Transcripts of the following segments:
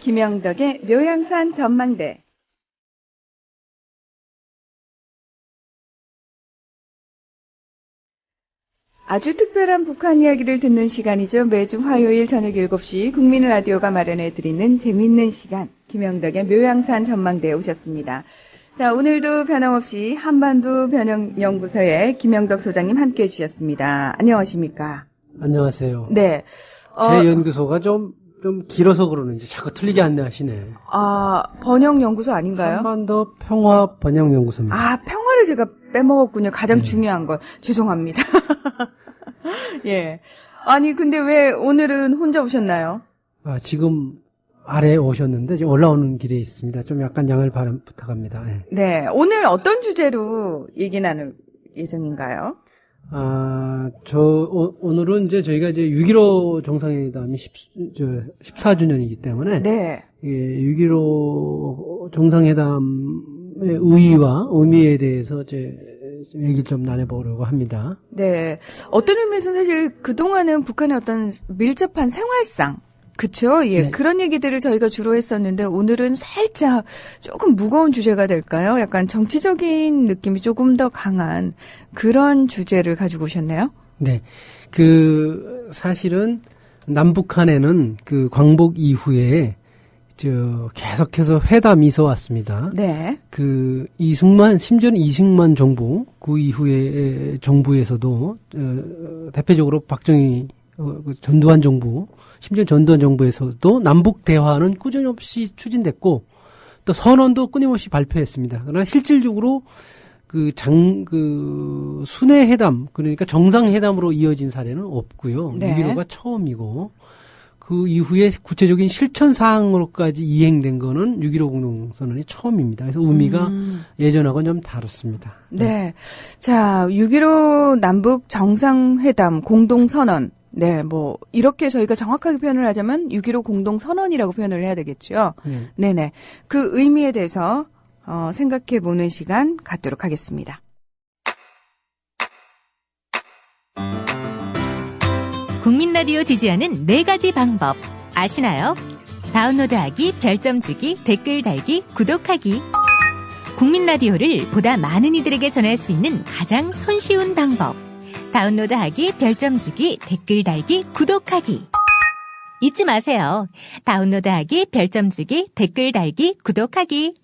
김영덕의 묘양산 전망대. 아주 특별한 북한 이야기를 듣는 시간이죠. 매주 화요일 저녁 7시 국민라디오가 마련해드리는 재밌는 시간, 김영덕의 묘양산 전망대에 오셨습니다. 자, 오늘도 변함없이 한반도 변형연구소의 김영덕 소장님 함께해 주셨습니다. 안녕하십니까? 안녕하세요. 네. 제 연구소가 좀 길어서 그러는지 자꾸 틀리게 안내하시네. 아, 번영연구소 아닌가요? 한반도 평화 번영연구소입니다. 아, 평화를 제가 빼먹었군요. 가장 중요한 걸. 죄송합니다. 예. 아니, 근데 왜 오늘은 혼자 오셨나요? 아, 지금 아래에 오셨는데 지금 올라오는 길에 있습니다. 좀 약간 양해를 부탁합니다. 네. 네. 오늘 어떤 주제로 얘기 나눌 예정인가요? 오늘은 이제 저희가 이제 6.15 정상회담이 14주년이기 때문에. 네. 예, 6.15 정상회담의 의의와 의미에 대해서 얘기 좀 나눠보려고 합니다. 네. 어떤 의미에서 사실 그동안은 북한의 어떤 밀접한 생활상, 그쵸? 예. 네. 그런 얘기들을 저희가 주로 했었는데 오늘은 살짝 조금 무거운 주제가 될까요? 약간 정치적인 느낌이 조금 더 강한 그런 주제를 가지고 오셨네요? 네. 사실은 남북한에는 광복 이후에 계속해서 회담이 있어 왔습니다. 네. 심지어는 이승만 정부, 그 이후에 정부에서도, 대표적으로 박정희, 전두환 정부, 심지어 전두환 정부에서도 남북 대화는 꾸준히 없이 추진됐고, 또 선언도 끊임없이 발표했습니다. 그러나 실질적으로 순회 회담, 그러니까 정상회담으로 이어진 사례는 없고요. 네. 6.15가 처음이고, 그 이후에 구체적인 실천 사항으로까지 이행된 거는 6.15 공동선언이 처음입니다. 그래서 의미가 예전하고는 좀 다릅니다. 네. 자, 6.15 남북 정상회담 공동선언. 네, 이렇게 저희가 정확하게 표현을 하자면 6.15 공동선언이라고 표현을 해야 되겠죠. 네. 네네. 그 의미에 대해서, 생각해보는 시간 갖도록 하겠습니다. 국민 라디오 지지하는 4가지 방법 아시나요? 다운로드하기, 별점 주기, 댓글 달기, 구독하기. 국민 라디오를 보다 많은 이들에게 전할 수 있는 가장 손쉬운 방법. 다운로드하기, 별점 주기, 댓글 달기, 구독하기. 잊지 마세요. 다운로드하기, 별점 주기, 댓글 달기, 구독하기.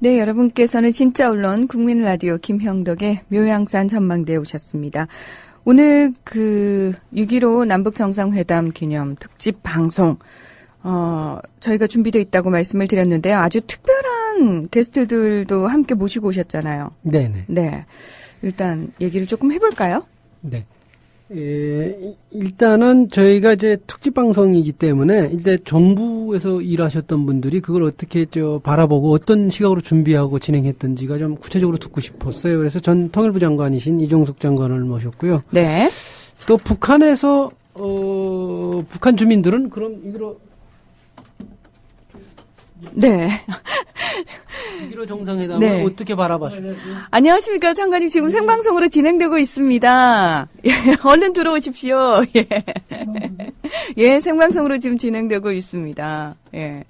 네, 여러분께서는 진짜 언론 국민 라디오 김형덕의 묘양산 전망대에 오셨습니다. 오늘 6.15 남북 정상회담 기념 특집 방송 저희가 준비되어 있다고 말씀을 드렸는데요. 아주 특별한 게스트들도 함께 모시고 오셨잖아요. 네네. 네. 일단 얘기를 조금 해볼까요? 네. 일단은 저희가 이제 특집 방송이기 때문에 이제 정부에서 일하셨던 분들이 그걸 어떻게 바라보고 어떤 시각으로 준비하고 진행했던지가 좀 구체적으로 듣고 싶었어요. 그래서 전 통일부 장관이신 이종석 장관을 모셨고요. 네. 또 북한에서 북한 주민들은 그럼 이거로 네. 6.15 정상회담을 네. 어떻게 바라봤어요? 안녕하십니까, 장관님. 지금 생방송으로 진행되고 있습니다. 예, 얼른 들어오십시오. 예. 예, 생방송으로 지금 진행되고 있습니다. 예.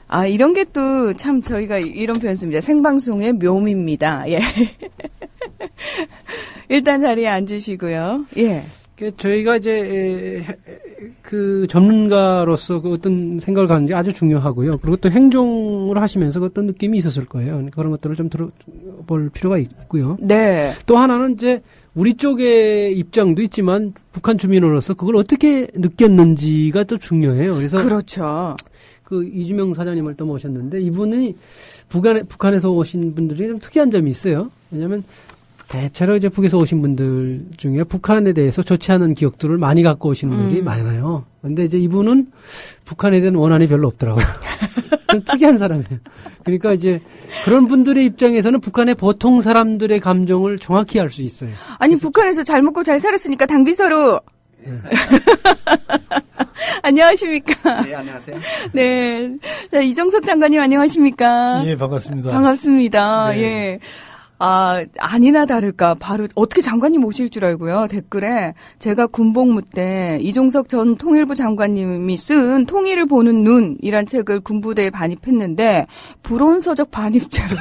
아, 이런 게 또 참 저희가 이런 표현 씁니다. 생방송의 묘미입니다. 예. 일단 자리에 앉으시고요. 예. 저희가 이제 전문가로서 어떤 생각을 갖는지 아주 중요하고요. 그리고 또 행정을 하시면서 어떤 느낌이 있었을 거예요. 그런 것들을 좀 들어볼 필요가 있고요. 네. 또 하나는 이제 우리 쪽의 입장도 있지만 북한 주민으로서 그걸 어떻게 느꼈는지가 또 중요해요. 그래서 그렇죠. 이주명 사장님을 또 모셨는데 이분이 북한에서 오신 분들이 좀 특이한 점이 있어요. 왜냐하면 대체로 이제 북에서 오신 분들 중에 북한에 대해서 좋지 않은 기억들을 많이 갖고 오시는 분들이 많아요. 근데 이제 이분은 북한에 대한 원한이 별로 없더라고요. 좀 특이한 사람이에요. 그러니까 이제 그런 분들의 입장에서는 북한의 보통 사람들의 감정을 정확히 알 수 있어요. 아니, 북한에서 잘 먹고 잘 살았으니까 당비서로. 네. 안녕하십니까. 네, 안녕하세요. 네. 자, 이종석 장관님 안녕하십니까. 예, 반갑습니다. 반갑습니다. 네. 예. 아, 아니나 다를까. 바로 어떻게 장관님 오실 줄 알고요. 댓글에 제가 군복무 때 이종석 전 통일부 장관님이 쓴 통일을 보는 눈이란 책을 군부대에 반입했는데 불온서적 반입죄로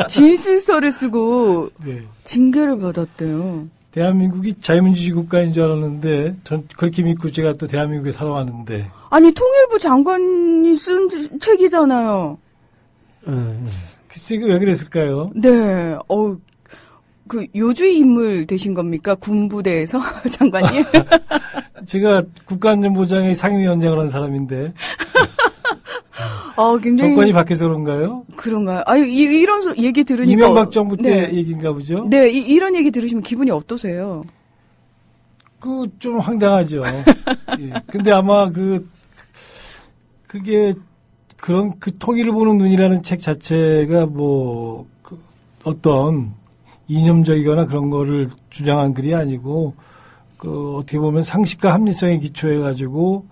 진술서를 쓰고 네. 징계를 받았대요. 대한민국이 자유민주주의 국가인 줄 알았는데 전 그렇게 믿고 제가 또 대한민국에 살아왔는데. 아니, 통일부 장관이 쓴 책이잖아요. 글쎄, 왜 그랬을까요? 네, 그 요주의 인물 되신 겁니까? 군부대에서 장관님? 제가 국가안전보장의 상임위원장을 한 사람인데. 굉장히 정권이 바뀌어서 그런가요? 그런가요? 아유, 이런 얘기 들으니까. 이명박 정부 때 네. 얘기인가 보죠? 네, 이런 얘기 들으시면 기분이 어떠세요? 좀 황당하죠. 예. 근데 아마 그게 그런 통일을 보는 눈이라는 책 자체가 어떤 이념적이거나 그런 거를 주장한 글이 아니고 어떻게 보면 상식과 합리성에 기초해 가지고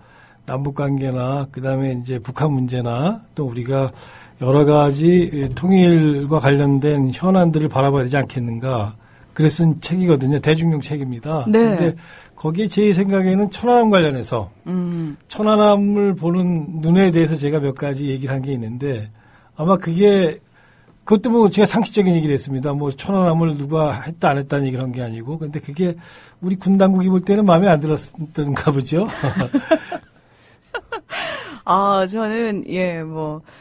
남북 관계나 그다음에 이제 북한 문제나 또 우리가 여러 가지 통일과 관련된 현안들을 바라봐야 되지 않겠는가. 그래서 쓴 책이거든요. 대중용 책입니다. 네. 근데 거기에 제 생각에는 천안함 관련해서 천안함을 보는 눈에 대해서 제가 몇 가지 얘기를 한 게 있는데 아마 그것도 제가 상식적인 얘기를 했습니다. 천안함을 누가 했다 안 했다는 얘기를 한 게 아니고 근데 그게 우리 군 당국이 볼 때는 마음에 안 들었던가 보죠. 저는,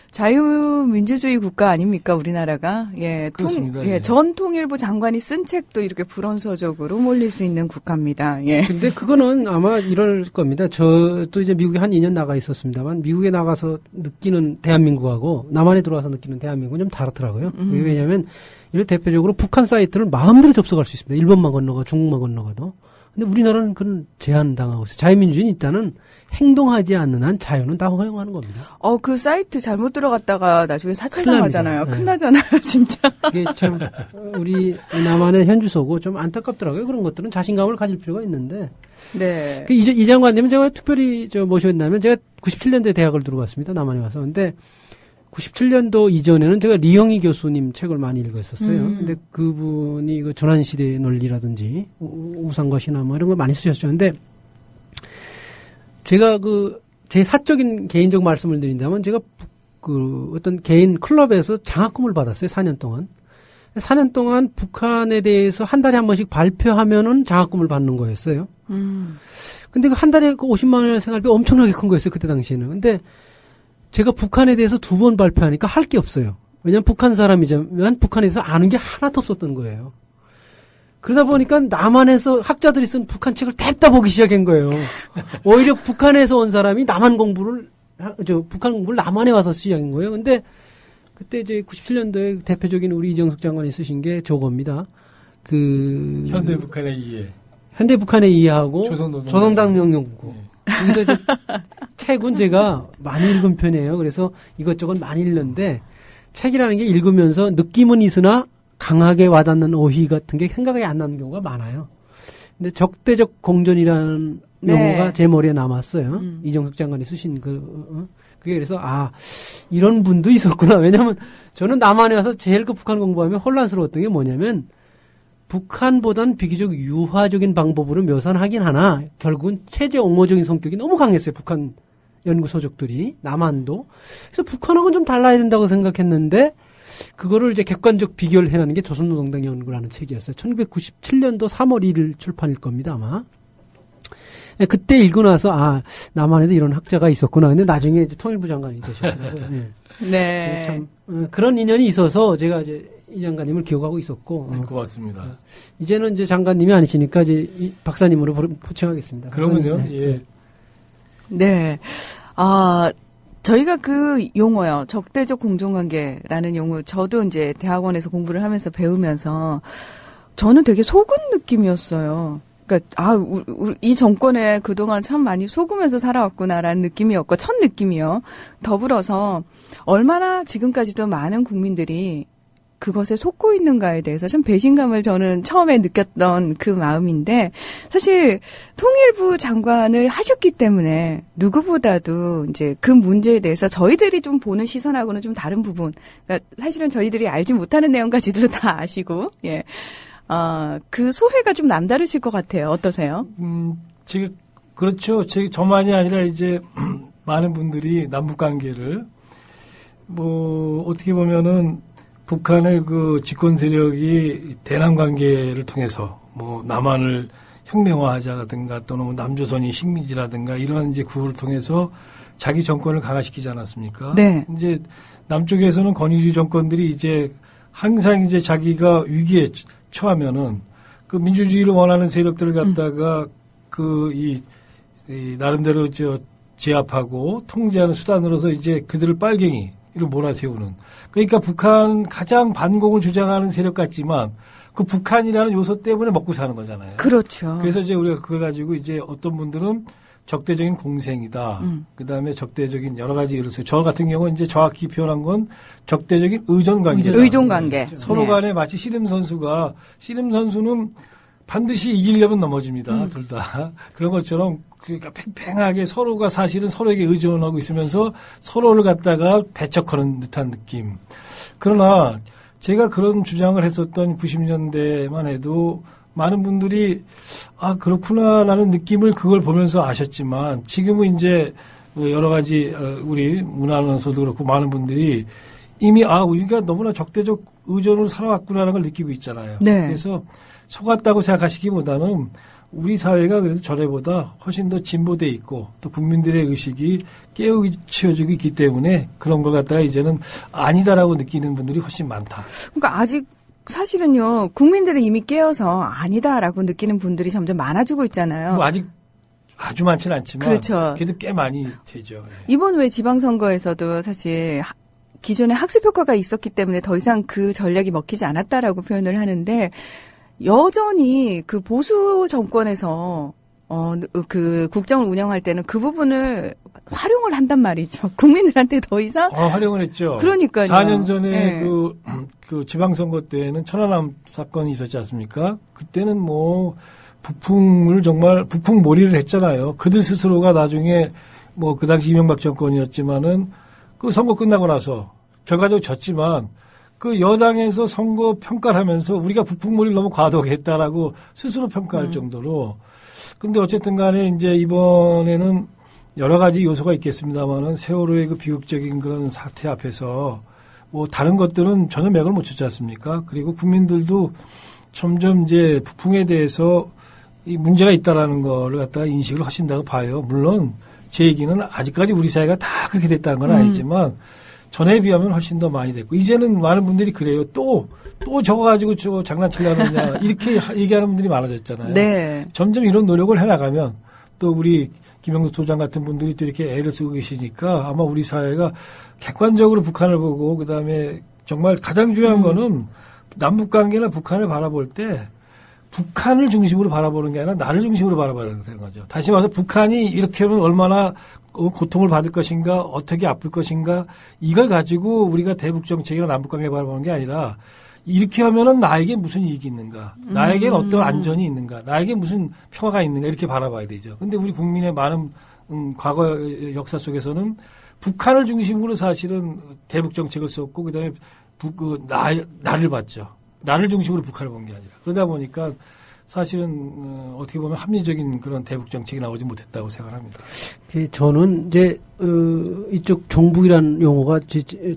자유민주주의 국가 아닙니까, 우리나라가? 예, 그렇습니다. 예, 전 통일부 장관이 쓴 책도 이렇게 불온서적으로 몰릴 수 있는 국가입니다. 예. 근데 그거는 아마 이럴 겁니다. 저도 이제 미국에 한 2년 나가 있었습니다만, 미국에 나가서 느끼는 대한민국하고 남한에 들어와서 느끼는 대한민국은 좀 다르더라고요. 왜냐하면, 이를 대표적으로 북한 사이트를 마음대로 접속할 수 있습니다. 일본만 건너가, 중국만 건너가도. 근데 우리나라는 그런 제한당하고 있어요. 자유민주주의는 일단은 행동하지 않는 한 자유는 다 허용하는 겁니다. 그 사이트 잘못 들어갔다가 나중에 사찰당하잖아요. 큰일 큰일 나잖아요, 진짜. 그게 참, 우리 남한의 현주소고 좀 안타깝더라고요. 그런 것들은 자신감을 가질 필요가 있는데. 네. 이 장관님은 제가 특별히 모셨냐면 제가 97년도에 대학을 들어갔습니다. 남한에 와서. 근데 97년도 이전에는 제가 리영희 교수님 책을 많이 읽었었어요. 근데 그분이 조난시대의 논리라든지 우상과 신화 이런 거 많이 쓰셨죠. 근데 제가 제 사적인 개인적 말씀을 드린다면 제가 어떤 개인 클럽에서 장학금을 받았어요. 4년 동안. 4년 동안 북한에 대해서 한 달에 한 번씩 발표하면은 장학금을 받는 거였어요. 근데 한 달에 50만 원의 생활비 엄청나게 큰 거였어요. 그때 당시에는. 근데 제가 북한에 대해서 2번 발표하니까 할 게 없어요. 왜냐하면 북한 사람이지만 북한에서 아는 게 하나도 없었던 거예요. 그러다 보니까 남한에서 학자들이 쓴 북한 책을 냅다 보기 시작한 거예요. 오히려 북한에서 온 사람이 북한 공부를 남한에 와서 시작한 거예요. 근데 그때 이제 97년도에 대표적인 우리 이정석 장관이 쓰신 게 저겁니다. 현대 북한의 이해. 현대 북한의 이해하고 조선당명령국. 여기서 이제 책은 제가 많이 읽은 편이에요. 그래서 이것저것 많이 읽는데 책이라는 게 읽으면서 느낌은 있으나 강하게 와닿는 어휘 같은 게 생각이 안 나는 경우가 많아요. 근데 적대적 공존이라는 용어가 제 머리에 남았어요. 이정석 장관이 쓰신 그게 그래서 이런 분도 있었구나. 왜냐하면 저는 남한에 와서 제일 북한 공부하면 혼란스러웠던 게 뭐냐면 북한보단 비교적 유화적인 방법으로 묘사는 하긴 하나 결국은 체제 옹호적인 성격이 너무 강했어요. 북한 연구 소적들이 남한도. 그래서 북한하고는 좀 달라야 된다고 생각했는데 그거를 이제 객관적 비교를 해내는 게 조선노동당 연구라는 책이었어요. 1997년도 3월 1일 출판일 겁니다, 아마. 그때 읽고 나서 남한에도 이런 학자가 있었구나. 근데 나중에 이제 통일부 장관이 되셨더라고요. 네. 참 그런 인연이 있어서 제가 이제 이 장관님을 기억하고 있었고. 고맙습니다. 이제는 이제 장관님이 아니시니까 이제 박사님으로 포칭하겠습니다. 그러면요. 박사님. 예. 네. 저희가 그 용어요. 적대적 공존관계라는 용어, 저도 이제 대학원에서 공부를 하면서 배우면서 저는 되게 속은 느낌이었어요. 그러니까 이 정권에 그동안 참 많이 속으면서 살아왔구나라는 느낌이었고 첫 느낌이요. 더불어서 얼마나 지금까지도 많은 국민들이 그것에 속고 있는가에 대해서 참 배신감을 저는 처음에 느꼈던 그 마음인데 사실 통일부 장관을 하셨기 때문에 누구보다도 이제 그 문제에 대해서 저희들이 좀 보는 시선하고는 좀 다른 부분, 그러니까 사실은 저희들이 알지 못하는 내용까지도 다 아시고, 예. 그 소회가 좀 남다르실 것 같아요. 어떠세요? 지금 그렇죠. 저만이 아니라 이제 많은 분들이 남북 관계를 어떻게 보면은 북한의 그 집권 세력이 대남 관계를 통해서 남한을 혁명화하자라든가 또는 남조선이 식민지라든가 이런 이제 구호를 통해서 자기 정권을 강화시키지 않았습니까? 네. 이제 남쪽에서는 권위주의 정권들이 이제 항상 이제 자기가 위기에 처하면은 그 민주주의를 원하는 세력들을 갖다가 이 나름대로 제압하고 통제하는 수단으로서 이제 그들을 빨갱이를 몰아세우는. 그러니까 북한 가장 반공을 주장하는 세력 같지만 그 북한이라는 요소 때문에 먹고 사는 거잖아요. 그렇죠. 그래서 이제 우리가 그걸 가지고 이제 어떤 분들은 적대적인 공생이다. 그다음에 적대적인 여러 가지 예를 들어서 저 같은 경우는 이제 정확히 표현한 건 적대적인 의존 관계다. 의존 관계. 서로 간에 마치 씨름 선수는 반드시 이기려면 넘어집니다. 둘 다. 그런 것처럼 그러니까 팽팽하게 서로가 사실은 서로에게 의존하고 있으면서 서로를 갖다가 배척하는 듯한 느낌. 그러나 제가 그런 주장을 했었던 90년대만 해도 많은 분들이 그렇구나라는 느낌을 그걸 보면서 아셨지만 지금은 이제 여러 가지 우리 문화론에서도 그렇고 많은 분들이 이미 우리가 너무나 적대적 의존으로 살아왔구나라는 걸 느끼고 있잖아요. 네. 그래서 속았다고 생각하시기보다는 우리 사회가 그래도 전에보다 훨씬 더 진보돼 있고 또 국민들의 의식이 깨우쳐지고 있기 때문에 그런 걸 갖다가 이제는 아니다라고 느끼는 분들이 훨씬 많다. 그러니까 아직 사실은요, 국민들은 이미 깨어서 아니다라고 느끼는 분들이 점점 많아지고 있잖아요. 아직 아주 많지는 않지만 그렇죠. 그래도 꽤 많이 되죠. 네. 이번 왜 지방선거에서도 사실 기존에 학습 효과가 있었기 때문에 더 이상 그 전략이 먹히지 않았다라고 표현을 하는데 여전히 그 보수 정권에서 그 국정을 운영할 때는 그 부분을 활용을 한단 말이죠. 국민들한테 더 이상 활용을 했죠. 그러니까요. 4년 전에 네. 그 지방선거 때는 천안함 사건이 있었지 않습니까? 그때는 북풍몰이를 했잖아요. 그들 스스로가 나중에 그 당시 이명박 정권이었지만은 그 선거 끝나고 나서 결과적으로 졌지만 그 여당에서 선거 평가를 하면서 우리가 북풍몰이를 너무 과도하게 했다라고 스스로 평가할 정도로. 근데 어쨌든 간에 이제 이번에는 여러 가지 요소가 있겠습니다만은 세월호의 그 비극적인 그런 사태 앞에서 다른 것들은 전혀 맥을 못 쳤지 않습니까? 그리고 국민들도 점점 이제 북풍에 대해서 이 문제가 있다라는 거를 갖다가 인식을 하신다고 봐요. 물론 제 얘기는 아직까지 우리 사회가 다 그렇게 됐다는 건 아니지만 전에 비하면 훨씬 더 많이 됐고 이제는 많은 분들이 그래요. 또 저거 가지고 저거 장난치려느냐 이렇게 얘기하는 분들이 많아졌잖아요. 네. 점점 이런 노력을 해나가면 또 우리 김영수 소장 같은 분들이 또 이렇게 애를 쓰고 계시니까 아마 우리 사회가 객관적으로 북한을 보고 그다음에 정말 가장 중요한 거는 남북관계나 북한을 바라볼 때 북한을 중심으로 바라보는 게 아니라 나를 중심으로 바라봐야 되는 거죠. 다시 말해서 북한이 이렇게 하면 얼마나 고통을 받을 것인가, 어떻게 아플 것인가, 이걸 가지고 우리가 대북 정책이나 남북관계 바라보는 게 아니라 이렇게 하면은 나에게 무슨 이익이 있는가, 나에게는 어떤 안전이 있는가, 나에게 무슨 평화가 있는가 이렇게 바라봐야 되죠. 근데 우리 국민의 많은 과거 역사 속에서는 북한을 중심으로 사실은 대북 정책을 썼고 그다음에 나를 봤죠. 나를 중심으로 북한을 본 게 아니라 그러다 보니까 사실은 어떻게 보면 합리적인 그런 대북 정책이 나오지 못했다고 생각합니다. 저는 이제 이쪽 종북이라는 용어가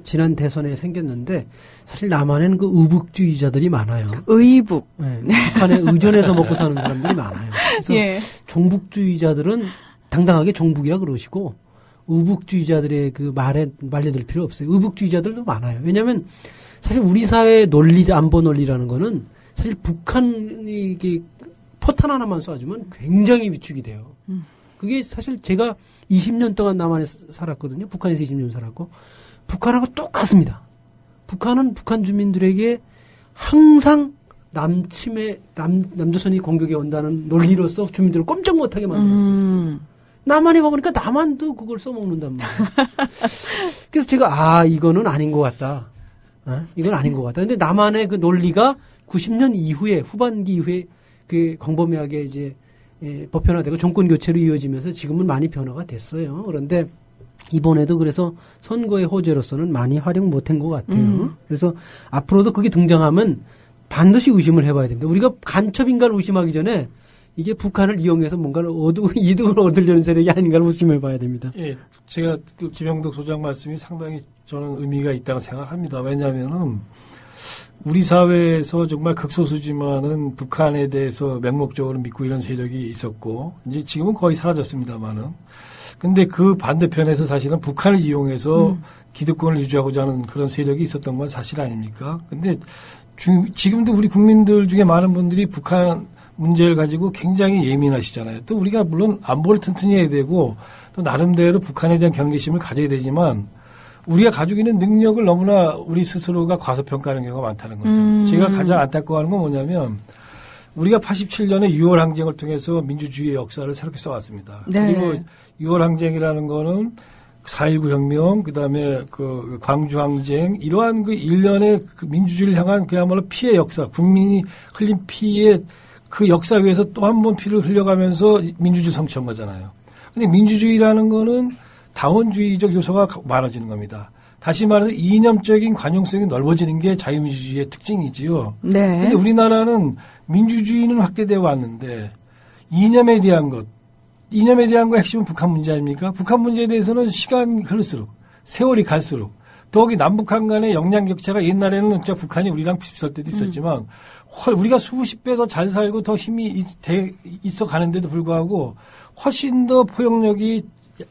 지난 대선에 생겼는데 사실 남한에는 그 의북주의자들이 많아요. 의북. 네, 북한에 의존해서 먹고 사는 사람들이 많아요. 그래서 예. 종북주의자들은 당당하게 종북이라 그러시고 의북주의자들의 그 말에 말려들 필요 없어요. 의북주의자들도 많아요. 왜냐하면 사실 우리 사회의 논리자 안보 논리라는 거는 사실 북한이 이게 포탄 하나만 쏴주면 굉장히 위축이 돼요. 그게 사실 제가 20년 동안 남한에 살았거든요. 북한에서 20년 살았고 북한하고 똑같습니다. 북한은 북한 주민들에게 항상 남조선이 공격에 온다는 논리로서 주민들을 꼼짝 못하게 만들었어요. 남한에 가보니까 남한도 그걸 써먹는단 말이에요. 그래서 제가 이거는 아닌 것 같다. 이건 아닌 것 같다. 근데 남한의 그 논리가 90년 이후에 후반기 이후에 그 광범위하게 이제 보편화되고 정권 교체로 이어지면서 지금은 많이 변화가 됐어요. 그런데 이번에도 그래서 선거의 호재로서는 많이 활용 못한 것 같아요. 그래서 앞으로도 그게 등장하면 반드시 의심을 해봐야 됩니다. 우리가 간첩인가를 의심하기 전에 이게 북한을 이용해서 뭔가를 이득을 얻으려는 세력이 아닌가를 의심해봐야 됩니다. 예, 제가 그 김영덕 소장 말씀이 상당히 저는 의미가 있다고 생각합니다. 왜냐하면은 우리 사회에서 정말 극소수지만은 북한에 대해서 맹목적으로 믿고 이런 세력이 있었고 이제 지금은 거의 사라졌습니다만은 근데 그 반대편에서 사실은 북한을 이용해서 기득권을 유지하고자 하는 그런 세력이 있었던 건 사실 아닙니까? 근데 지금도 우리 국민들 중에 많은 분들이 북한 문제를 가지고 굉장히 예민하시잖아요. 또 우리가 물론 안보를 튼튼히 해야 되고 또 나름대로 북한에 대한 경계심을 가져야 되지만 우리가 가지고 있는 능력을 너무나 우리 스스로가 과소평가하는 경우가 많다는 거죠. 제가 가장 안타까워하는 건 뭐냐면 우리가 87년에 6월 항쟁을 통해서 민주주의의 역사를 새롭게 써왔습니다. 네. 그리고 6월 항쟁이라는 거는 4.19 혁명, 그 다음에 그 광주 항쟁, 이러한 그 일련의 그 민주주의를 향한 그야말로 피해 역사, 국민이 흘린 피해 그 역사 위에서 또 한 번 피를 흘려가면서 민주주의 성취한 거잖아요. 근데 민주주의라는 거는 다원주의적 요소가 많아지는 겁니다. 다시 말해서 이념적인 관용성이 넓어지는 게 자유민주주의의 특징이지요. 네. 근데 우리나라는 민주주의는 확대되어 왔는데 이념에 대한 거 핵심은 북한 문제 아닙니까? 북한 문제에 대해서는 시간이 흐를수록 세월이 갈수록 더욱이 남북한 간의 역량 격차가 옛날에는 진짜 북한이 우리랑 비슷할 때도 있었지만 우리가 수십 배 더 잘 살고 더 힘이 있어 가는데도 불구하고 훨씬 더 포용력이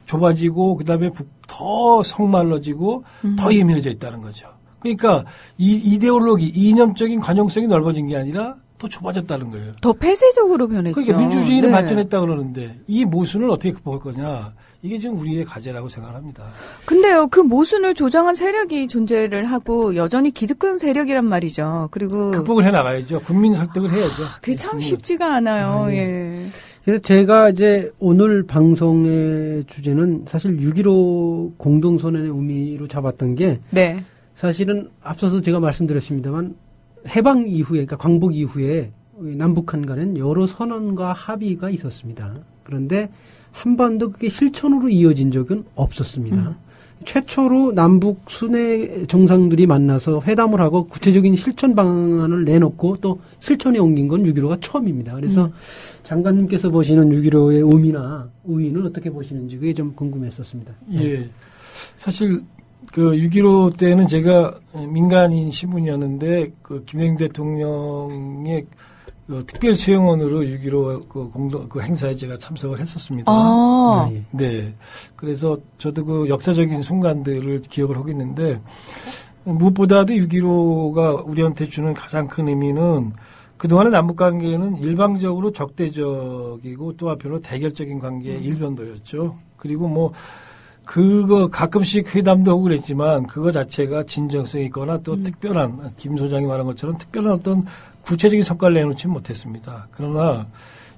좁아지고 그다음에 더 성말러지고 더 예민해져 있다는 거죠. 그러니까 이 이데올로기, 이념적인 관용성이 넓어진 게 아니라 더 좁아졌다는 거예요. 더 폐쇄적으로 변했죠. 그러니까 민주주의는 네. 발전했다 그러는데 이 모순을 어떻게 극복할 거냐. 이게 지금 우리의 과제라고 생각합니다. 근데요, 그 모순을 조장한 세력이 존재를 하고 여전히 기득권 세력이란 말이죠. 그리고 극복을 해 나가야죠. 국민 설득을 해야죠. 그게 참 쉽지가 않아요. 예. 그래서 제가 이제 오늘 방송의 주제는 사실 6.15 공동선언의 의미로 잡았던 게 네. 사실은 앞서서 제가 말씀드렸습니다만 해방 이후에, 그러니까 광복 이후에 남북한 간엔 여러 선언과 합의가 있었습니다. 그런데 한 번도 그게 실천으로 이어진 적은 없었습니다. 최초로 남북 순회 정상들이 만나서 회담을 하고 구체적인 실천 방안을 내놓고 또 실천에 옮긴 건 6.15가 처음입니다. 그래서 장관님께서 보시는 6.15의 의미나 우위는 어떻게 보시는지 그게 좀 궁금했었습니다. 예. 사실 그 6.15 때는 제가 민간인 신분이었는데 그 김대중 대통령의 그 특별 수행원으로 6.15 그 행사에 제가 참석을 했었습니다. 아. 네. 그래서 저도 그 역사적인 순간들을 기억을 하고 있는데 무엇보다도 6.15가 우리한테 주는 가장 큰 의미는 그동안의 남북 관계는 일방적으로 적대적이고 또 한편으로 대결적인 관계의 일변도였죠. 그리고 뭐 그거 가끔씩 회담도 하고 그랬지만 그거 자체가 진정성이 있거나 또 특별한 김 소장이 말한 것처럼 특별한 어떤 구체적인 성과를 내놓지 못했습니다. 그러나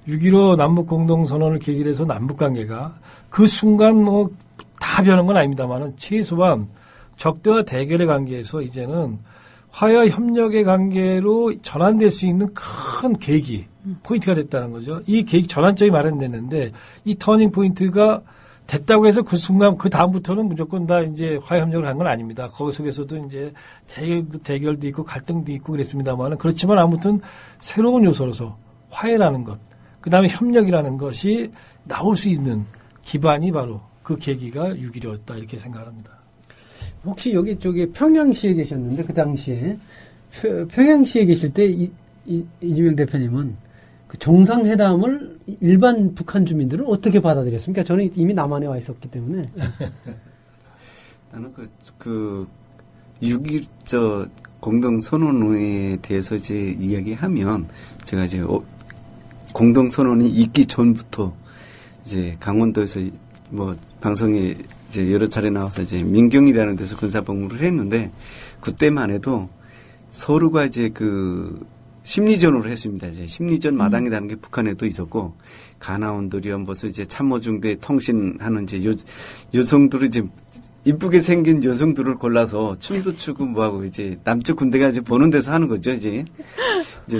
6.15 남북 공동선언을 계기로 해서 남북 관계가 그 순간 뭐 다 변한 건 아닙니다만은 최소한 적대와 대결의 관계에서 이제는 화해와 협력의 관계로 전환될 수 있는 큰 계기, 포인트가 됐다는 거죠. 이 계기 전환점이 마련됐는데 이 터닝 포인트가 됐다고 해서 그 순간 그 다음부터는 무조건 다 이제 화해 협력을 한 건 아닙니다. 거기 속에서도 이제 대결도 있고 갈등도 있고 그랬습니다만은 그렇지만 아무튼 새로운 요소로서 화해라는 것, 그 다음에 협력이라는 것이 나올 수 있는 기반이 바로 그 계기가 6.15였다 이렇게 생각합니다. 혹시 여기 저기 평양시에 계셨는데 그 당시에 평양시에 계실 때 이재명 대표님은 그 정상회담을 일반 북한 주민들은 어떻게 받아들였습니까? 저는 이미 남한에 와 있었기 때문에. 나는 그 6.1 공동선언에 대해서 이제 이야기하면 제가 이제 공동선언이 있기 전부터 이제 강원도에서 뭐 방송에 이제 여러 차례 나와서 이제 민경이라는 데서 군사복무를 했는데 그때만 해도 서로가 이제 그 심리전으로 했습니다. 이제 심리전 마당이라는 게 북한에도 있었고 가나온들이요, 무슨 이제 참모중대 통신하는 이제 여성들을 이제 이쁘게 생긴 여성들을 골라서 춤도 추고 뭐하고 이제 남쪽 군대가 이제 보는 데서 하는 거죠. 이제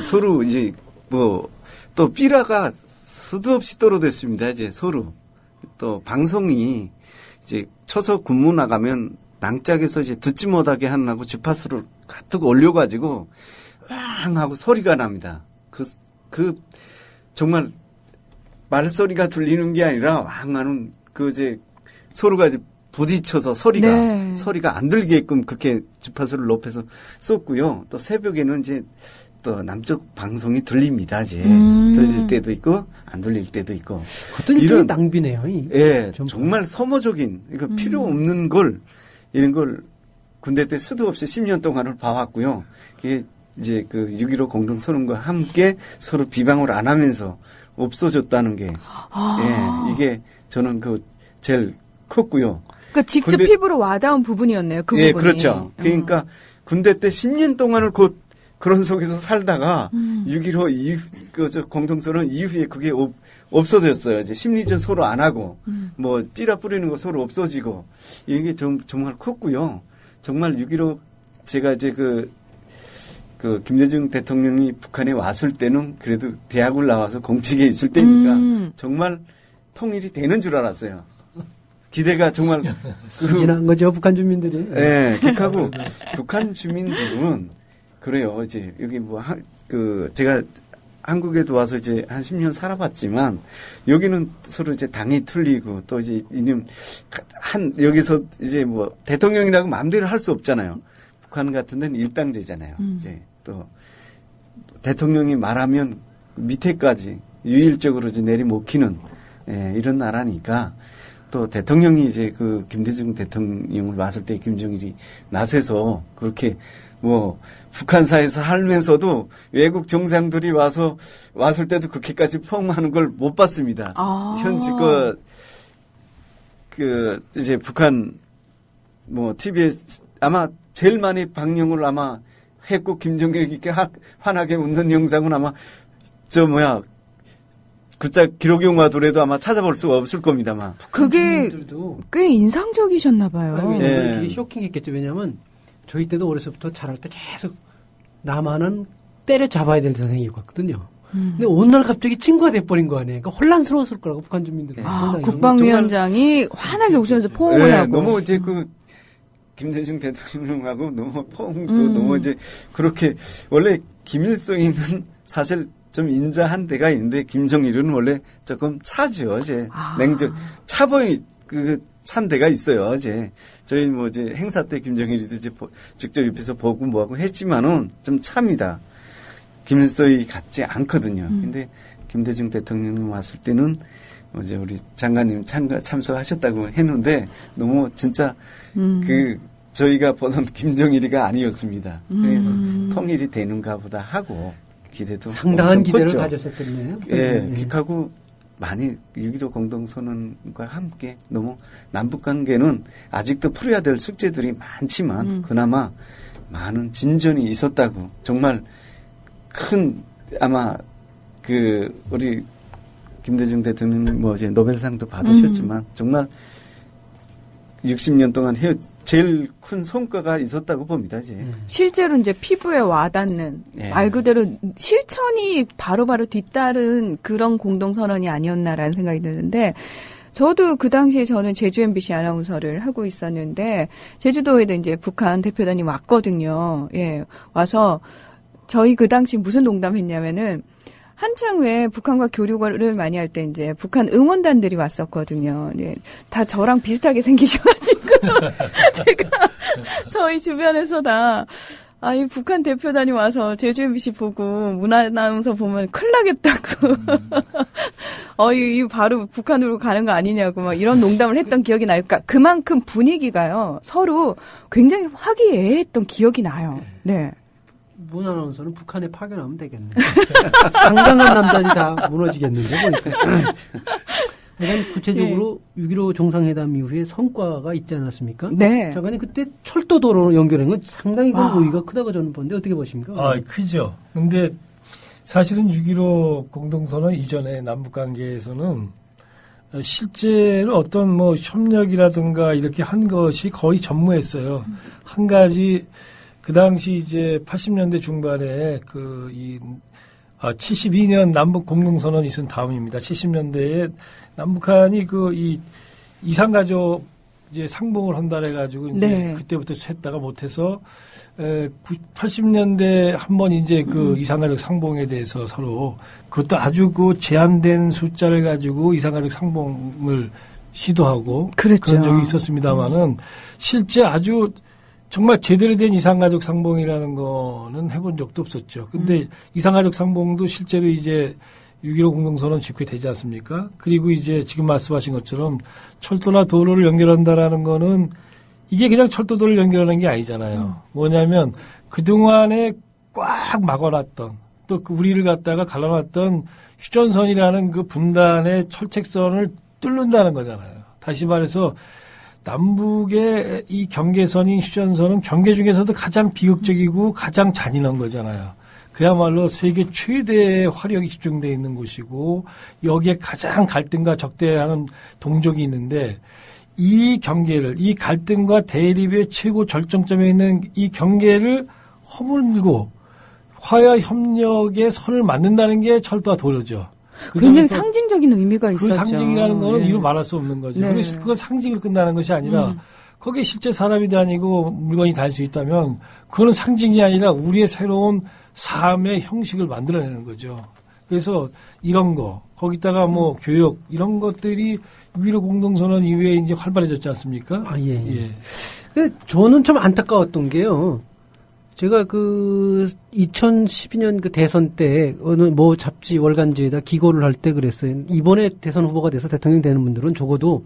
서로 이제 뭐 또 삐라가 수도 없이 떨어졌습니다. 이제 서로 또 방송이 이제 쳐서 군무 나가면 낭짝에서 이제 듣지 못하게 하느라고 주파수를 가득 올려가지고 왕 하고 소리가 납니다. 그 정말 말소리가 들리는 게 아니라 왕 하는 그 이제 서로가 이제 부딪혀서 소리가 안 들리게끔 그렇게 주파수를 높여서 썼고요. 또 새벽에는 이제 또 남쪽 방송이 들립니다. 이제 들릴 때도 있고 안 들릴 때도 있고. 그것도 이런 낭비네요. 예, 정말 소모적인 그러니까 필요 없는 걸 이런 걸 군대 때 수도 없이 10년 동안을 봐왔고요. 그게 이제 그 6.15 공동선언과 함께 서로 비방을 안 하면서 없어졌다는 게 예, 이게 저는 그 제일 컸고요. 그러니까 직접 피부로 와닿은 부분이었네요. 그 예, 부분이. 그렇죠. 그러니까 군대 때 10년 동안을 그런 속에서 살다가 6.15 이후, 공동선언 이후에 그게 없어졌어요. 이제 심리전 서로 안 하고, 뭐, 삐라 뿌리는 거 서로 없어지고, 이게 정말 컸고요. 정말 6.15 제가 이제 김대중 대통령이 북한에 왔을 때는 그래도 대학을 나와서 공직에 있을 때니까 정말 통일이 되는 줄 알았어요. 기대가 정말. 지난 거죠, 북한 주민들이. 예, 하고 북한 주민들은 그래요. 이제 여기 제가 한국에도 와서 이제 한 10년 살아봤지만 여기는 서로 이제 당이 틀리고 또 이제 여기서 이제 뭐 대통령이라고 마음대로 할 수 없잖아요. 북한 같은 데는 일당제잖아요. 이제 또 대통령이 말하면 밑에까지 유일적으로 이제 내리먹히는 이런 나라니까 또 대통령이 이제 김대중 대통령을 왔을 때 김정일이 나서서 그렇게 뭐 북한사에서 살면서도 외국 정상들이 왔을 때도 그렇게까지 포옹하는 걸 못 봤습니다. 현지 이제 북한 뭐 TV에 아마 제일 많이 방영을 아마 했고 김정일이 이렇게 환하게 웃는 영상은 아마 글자 기록 영화더라도 아마 찾아볼 수가 없을 겁니다만. 그게 꽤 인상적이셨나 봐요. 네. 되게 쇼킹했겠죠. 왜냐하면 저희 때도 어려서부터 자랄 때 계속 남한은 때려잡아야 될 대상이 있거든요. 근데 어느 날 갑자기 친구가 돼버린 거 아니에요. 그러니까 혼란스러웠을 거라고 북한 주민들은. 국방위원장이 환하게 웃으면서 포옹을 하고. 너무 이제 김대중 대통령하고 너무 포옹도 너무 이제 그렇게 원래 김일성이는 사실 좀 인자한 데가 있는데 김정일은 원래 조금 차죠. 이제 차보이 찬 데가 있어요. 이제 저희 뭐 이제 행사 때 김정일이도 이제 직접 옆에서 보고 뭐하고 했지만은 좀 찹니다. 김일성이 같지 않거든요. 근데 김대중 대통령님 왔을 때는 이제 우리 장관님 참석하셨다고 했는데 너무 진짜 저희가 보던 김정일이가 아니었습니다. 그래서 통일이 되는가 보다 하고 기대도 상당한 기대를 가졌었겠네요. 예, 기하고 많이 6.15 공동선언과 함께 너무 남북관계는 아직도 풀어야 될 숙제들이 많지만 그나마 많은 진전이 있었다고 정말 큰 아마 우리 김대중 대통령 뭐 이제 노벨상도 받으셨지만 정말 60년 동안 제일 큰 성과가 있었다고 봅니다. 이제. 실제로 이제 피부에 와닿는 말 그대로 실천이 바로바로 뒤따른 그런 공동선언이 아니었나라는 생각이 드는데 저도 그 당시에 저는 제주 MBC 아나운서를 하고 있었는데 제주도에도 이제 북한 대표단이 왔거든요. 예, 와서 저희 그 당시 무슨 농담했냐면은 한창 왜 북한과 교류를 많이 할 때 이제 북한 응원단들이 왔었거든요. 네, 다 저랑 비슷하게 생기셔가지고 제가 저희 주변에서 이 북한 대표단이 와서 제주 MBC 보고 문화아나운서 보면 큰일 나겠다고. 이 바로 북한으로 가는 거 아니냐고 막 이런 농담을 했던 기억이 나요. 그러니까 그만큼 분위기가요 서로 굉장히 화기애애했던 기억이 나요. 네. 문아나운서는 북한에 파견하면 되겠네. 상당한 남자들이 다 무너지겠는데 보니까. 그러니까 구체적으로 6.15 정상회담 이후에 성과가 있지 않았습니까? 네. 장관님 그때 철도도로 연결한 건 상당히 의의가 크다고 저는 보는데 어떻게 보십니까? 크죠. 근데 사실은 6.15 공동선언 이전에 남북관계에서는 실제로 어떤 뭐 협력이라든가 이렇게 한 것이 거의 전무했어요. 한 가지 그 당시 이제 80년대 중반에 72년 남북 공동선언이 있은 다음입니다. 70년대에 남북한이 이 이산가족 이제 상봉을 한다 해가지고 이제 네. 그때부터 했다가 못해서 80년대 한번 이제 이산가족 상봉에 대해서 서로 그것도 아주 제한된 숫자를 가지고 이산가족 상봉을 시도하고 그랬죠. 그런 적이 있었습니다만은 실제 아주 정말 제대로 된 이산가족 상봉이라는 거는 해본 적도 없었죠. 근데 이산가족 상봉도 실제로 이제 6.15 공동선언 집행되지 않습니까? 그리고 이제 지금 말씀하신 것처럼 철도나 도로를 연결한다라는 거는 이게 그냥 철도도를 연결하는 게 아니잖아요. 뭐냐면 그동안에 꽉 막아놨던 또 우리를 갖다가 갈라놨던 휴전선이라는 그 분단의 철책선을 뚫는다는 거잖아요. 다시 말해서 남북의 이 경계선인 휴전선은 경계 중에서도 가장 비극적이고 가장 잔인한 거잖아요. 그야말로 세계 최대의 화력이 집중되어 있는 곳이고 여기에 가장 갈등과 적대하는 동족이 있는데 이 경계를 이 갈등과 대립의 최고 절정점에 있는 이 경계를 허물고 화해 협력의 선을 만든다는 게 철도와 도로죠. 굉장히 상징적인 의미가 있었죠. 그 상징이라는 거는 네. 이루 말할 수 없는 거죠. 네. 그래서 그건 상징으로 끝나는 것이 아니라 거기에 실제 사람이 다니고 물건이 다닐 수 있다면 그거는 상징이 아니라 우리의 새로운 삶의 형식을 만들어내는 거죠. 그래서 이런 거 거기다가 뭐 교육 이런 것들이 6.15 공동선언 이후에 이제 활발해졌지 않습니까? 아, 예. 예. 저는 좀 안타까웠던 게요. 제가 2012년 대선 때 어느 뭐 잡지 월간지에다 기고를 할 때 그랬어요. 이번에 대선 후보가 돼서 대통령 되는 분들은 적어도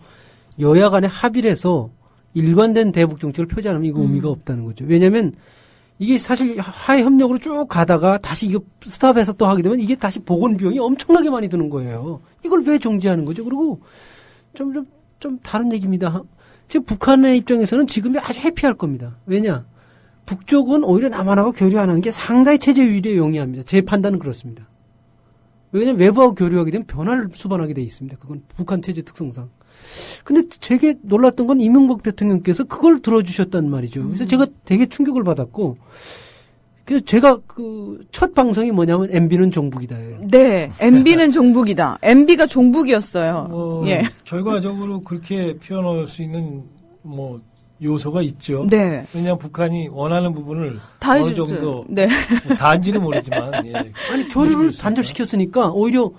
여야 간에 합의를 해서 일관된 대북 정책을 펴지 않으면 이거 의미가 없다는 거죠. 왜냐하면 이게 사실 화해 협력으로 쭉 가다가 다시 이거 스탑해서 또 하게 되면 이게 다시 복원 비용이 엄청나게 많이 드는 거예요. 이걸 왜 정지하는 거죠? 그리고 좀 다른 얘기입니다. 지금 북한의 입장에서는 지금이 아주 해피할 겁니다. 왜냐? 북쪽은 오히려 남한하고 교류 안 하는 게 상당히 체제 유리에 용이합니다. 제 판단은 그렇습니다. 왜냐하면 외부하고 교류하게 되면 변화를 수반하게 돼 있습니다. 그건 북한 체제 특성상. 근데 되게 놀랐던 건 이명박 대통령께서 그걸 들어주셨단 말이죠. 그래서 제가 되게 충격을 받았고, 그래서 제가 첫 방송이 뭐냐면 MB는 종북이다예요. 네, MB는 종북이다. MB가 종북이었어요. 예. 결과적으로 그렇게 표현할 수 있는 뭐 요소가 있죠. 네. 왜냐하면 북한이 원하는 부분을 다 어느 해줬죠. 정도 네. 다인지는 모르지만 아니 교류를 단절시켰으니까 오히려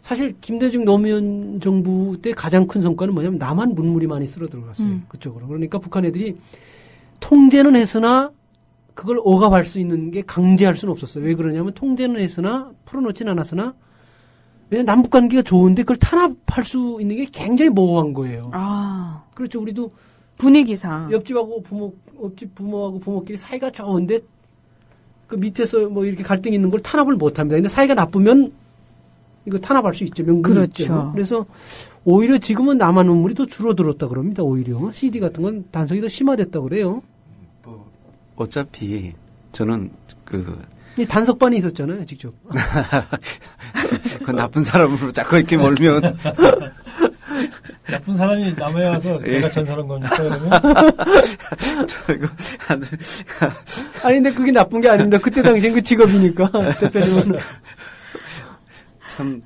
사실 김대중 노무현 정부 때 가장 큰 성과는 뭐냐면 남한 문물이 많이 쓸어 들어갔어요. 그쪽으로. 그러니까 북한 애들이 통제는 했으나 그걸 억압할 수 있는 게 강제할 수는 없었어요. 왜 그러냐면 통제는 했으나 풀어놓진 않았으나 왜냐면 남북 관계가 좋은데 그걸 탄압할 수 있는 게 굉장히 모호한 거예요. 아. 그렇죠. 우리도 분위기상. 옆집 부모하고 부모끼리 사이가 좋은데 그 밑에서 뭐 이렇게 갈등이 있는 걸 탄압을 못 합니다. 근데 사이가 나쁘면 이거 탄압할 수 있죠. 명분이 그렇죠. 있죠. 그래서 오히려 지금은 남한 문물이 더 줄어들었다 그럽니다. 오히려 CD 같은 건 단속이 더 심화됐다 그래요. 뭐 어차피 저는 단속반이 있었잖아요, 직접. 그 나쁜 사람으로 자꾸 이렇게 몰면 나쁜 사람이 남해 와서 내가 전사한 겁니까 그러면? 아니 근데 그게 나쁜 게 아닙니다. 그때 당시엔 그 직업이니까 대표님은. 참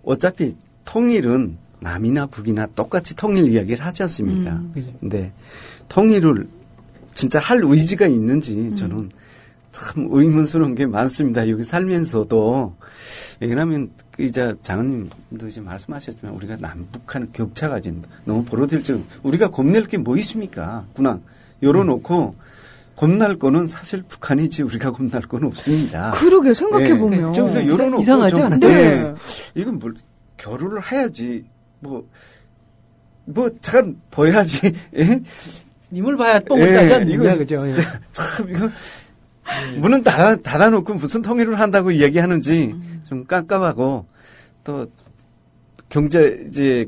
어차피 통일은 남이나 북이나 똑같이 통일 이야기를 하지 않습니까? 근데 통일을 진짜 할 의지가 있는지 저는 참 의문스러운 게 많습니다. 여기 살면서도. 왜냐하면 이제 장관님도 이제 말씀하셨지만 우리가 남북한 격차가 지금 너무 벌어질 정 우리가 겁낼 게 뭐 있습니까? 군항 열어놓고 겁날 거는 사실 북한이지 우리가 겁날 건 없습니다. 그러게 생각해보면. 네. 저기서 열어놓고 이상하지 않아요? 네. 이건 뭘 결혼을 해야지 잘 봐야지. 예? 님을 봐야 똥을 따지 않느냐 그죠? 예. 참 이거 문은 닫아놓고 무슨 통일을 한다고 이야기하는지 좀 깜깜하고 또 경제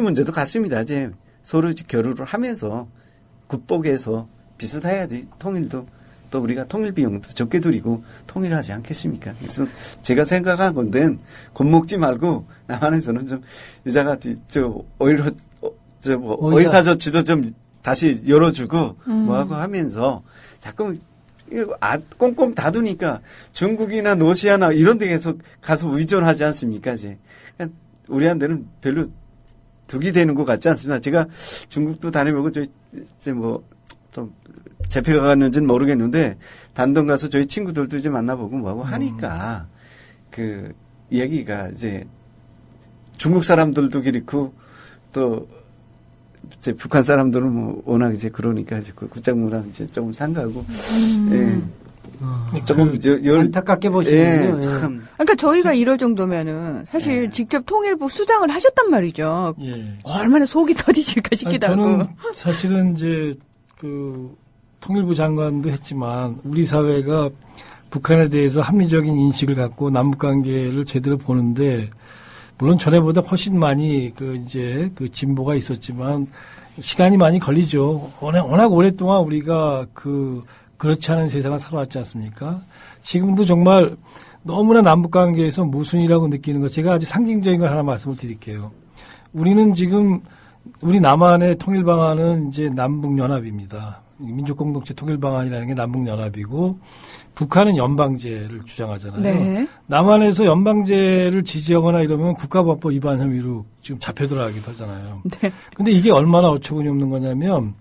문제도 같습니다. 이제 서로 교류를 하면서 극복해서 비슷해야지 통일도 또 우리가 통일 비용도 적게 들이고 통일하지 않겠습니까? 그래서 제가 생각한 건데 겁먹지 말고 남한에서는 좀 여자가 오히려 의사 조치도 좀 다시 열어주고 뭐하고 하면서 자꾸 꽁꽁 닫으니까 중국이나 러시아나 이런 데 계속 가서 의존하지 않습니까? 이제 그러니까 우리한테는 별로 득이 되는 것 같지 않습니다. 제가 중국도 다녀보고 좀 재패가 갔는지는 모르겠는데 단동 가서 저희 친구들도 이제 만나보고 뭐하고 하니까 그 얘기가 이제 중국 사람들도 그렇고 또 이제 북한 사람들은 뭐 워낙 이제 그러니까 이제 그 굿장무랑 이제 조금 상가하고 조금 안타깝게 보시는군요. 참. 그러니까 저희가 이럴 정도면은 사실 직접 통일부 수장을 하셨단 말이죠. 얼마나 속이 터지실까 싶기도 하고. 저는 사실은 이제 그 통일부 장관도 했지만 우리 사회가 북한에 대해서 합리적인 인식을 갖고 남북 관계를 제대로 보는데 물론 전에보다 훨씬 많이 그 진보가 있었지만 시간이 많이 걸리죠. 워낙 오랫동안 우리가 그렇지 않은 세상을 살아왔지 않습니까? 지금도 정말 너무나 남북 관계에서 모순이라고 느끼는 것 제가 아주 상징적인 걸 하나 말씀을 드릴게요. 우리는 지금 우리 남한의 통일 방안은 이제 남북연합입니다. 민족공동체 통일 방안이라는 게 남북연합이고 북한은 연방제를 주장하잖아요. 네. 남한에서 연방제를 지지하거나 이러면 국가보안법 위반 혐의로 지금 잡혀 들어가기도 하잖아요. 네. 근데 이게 얼마나 어처구니 없는 거냐면,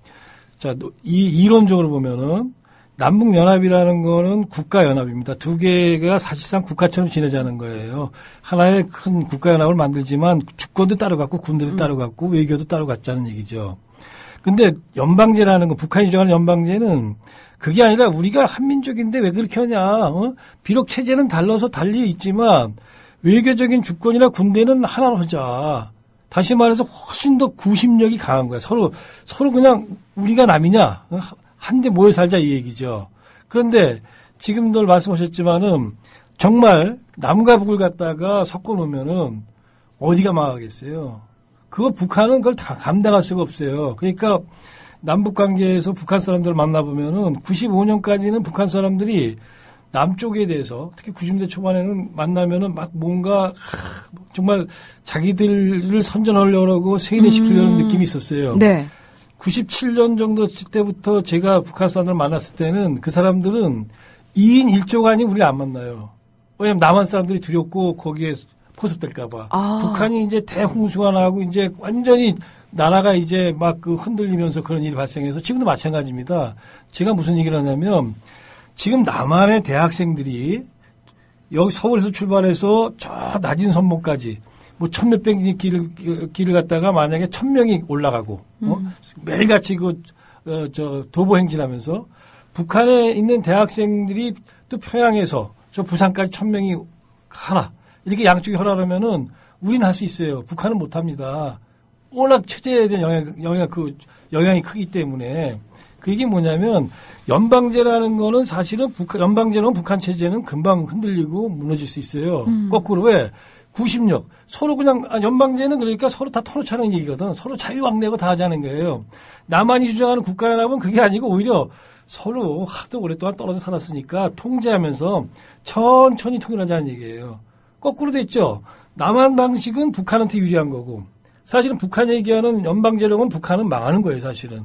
자, 이론적으로 보면은 남북연합이라는 거는 국가연합입니다. 두 개가 사실상 국가처럼 지내자는 거예요. 하나의 큰 국가연합을 만들지만 주권도 따로 갖고 군대도 따로 갖고 외교도 따로 갖자는 얘기죠. 근데 연방제라는 거, 북한이 주장하는 연방제는 그게 아니라 우리가 한민족인데 왜 그렇게 하냐. 비록 체제는 달리 있지만 외교적인 주권이나 군대는 하나로 하자. 다시 말해서 훨씬 더 구심력이 강한 거야. 서로 그냥 우리가 남이냐. 한데 모여 살자 이 얘기죠. 그런데 지금들 말씀하셨지만은 정말 남과 북을 갖다가 섞어 놓으면은 어디가 망하겠어요. 그거 북한은 그걸 다 감당할 수가 없어요. 그러니까 남북 관계에서 북한 사람들을 만나보면은 95년까지는 북한 사람들이 남쪽에 대해서 특히 90년대 초반에는 만나면은 막 뭔가 정말 자기들을 선전하려고 세뇌시키려는 느낌이 있었어요. 네. 97년 정도 때부터 제가 북한 사람들을 만났을 때는 그 사람들은 2인 1조가 아니면 우리를 안 만나요. 왜냐면 남한 사람들이 두렵고 거기에 포섭될까봐. 북한이 이제 대홍수가 나고 이제 완전히 나라가 이제 막 흔들리면서 그런 일이 발생해서 지금도 마찬가지입니다. 제가 무슨 얘기를 하냐면 지금 남한의 대학생들이 여기 서울에서 출발해서 저 낮은 선목까지 뭐 천몇백 길을 갔다가 만약에 1000명이 올라가고 매일같이 도보 행진하면서 북한에 있는 대학생들이 또 평양에서 저 부산까지 1000명이 하나 이렇게 양쪽이 허락하면은 우리는 할 수 있어요. 북한은 못합니다. 워낙 체제에 대한 영향이 크기 때문에 그게 뭐냐면 연방제라는 거는 사실은 연방제는 북한 체제는 금방 흔들리고 무너질 수 있어요. 거꾸로 왜? 구심력. 서로 그냥 연방제는 그러니까 서로 다 터놓자는 얘기거든. 서로 자유왕래고 다 하자는 거예요. 남한이 주장하는 국가연합은 그게 아니고 오히려 서로 하도 오랫동안 떨어져 살았으니까 통제하면서 천천히 통일하자는 얘기예요. 거꾸로 됐죠. 남한 방식은 북한한테 유리한 거고 사실은 북한 얘기하는 연방제로는 북한은 망하는 거예요, 사실은.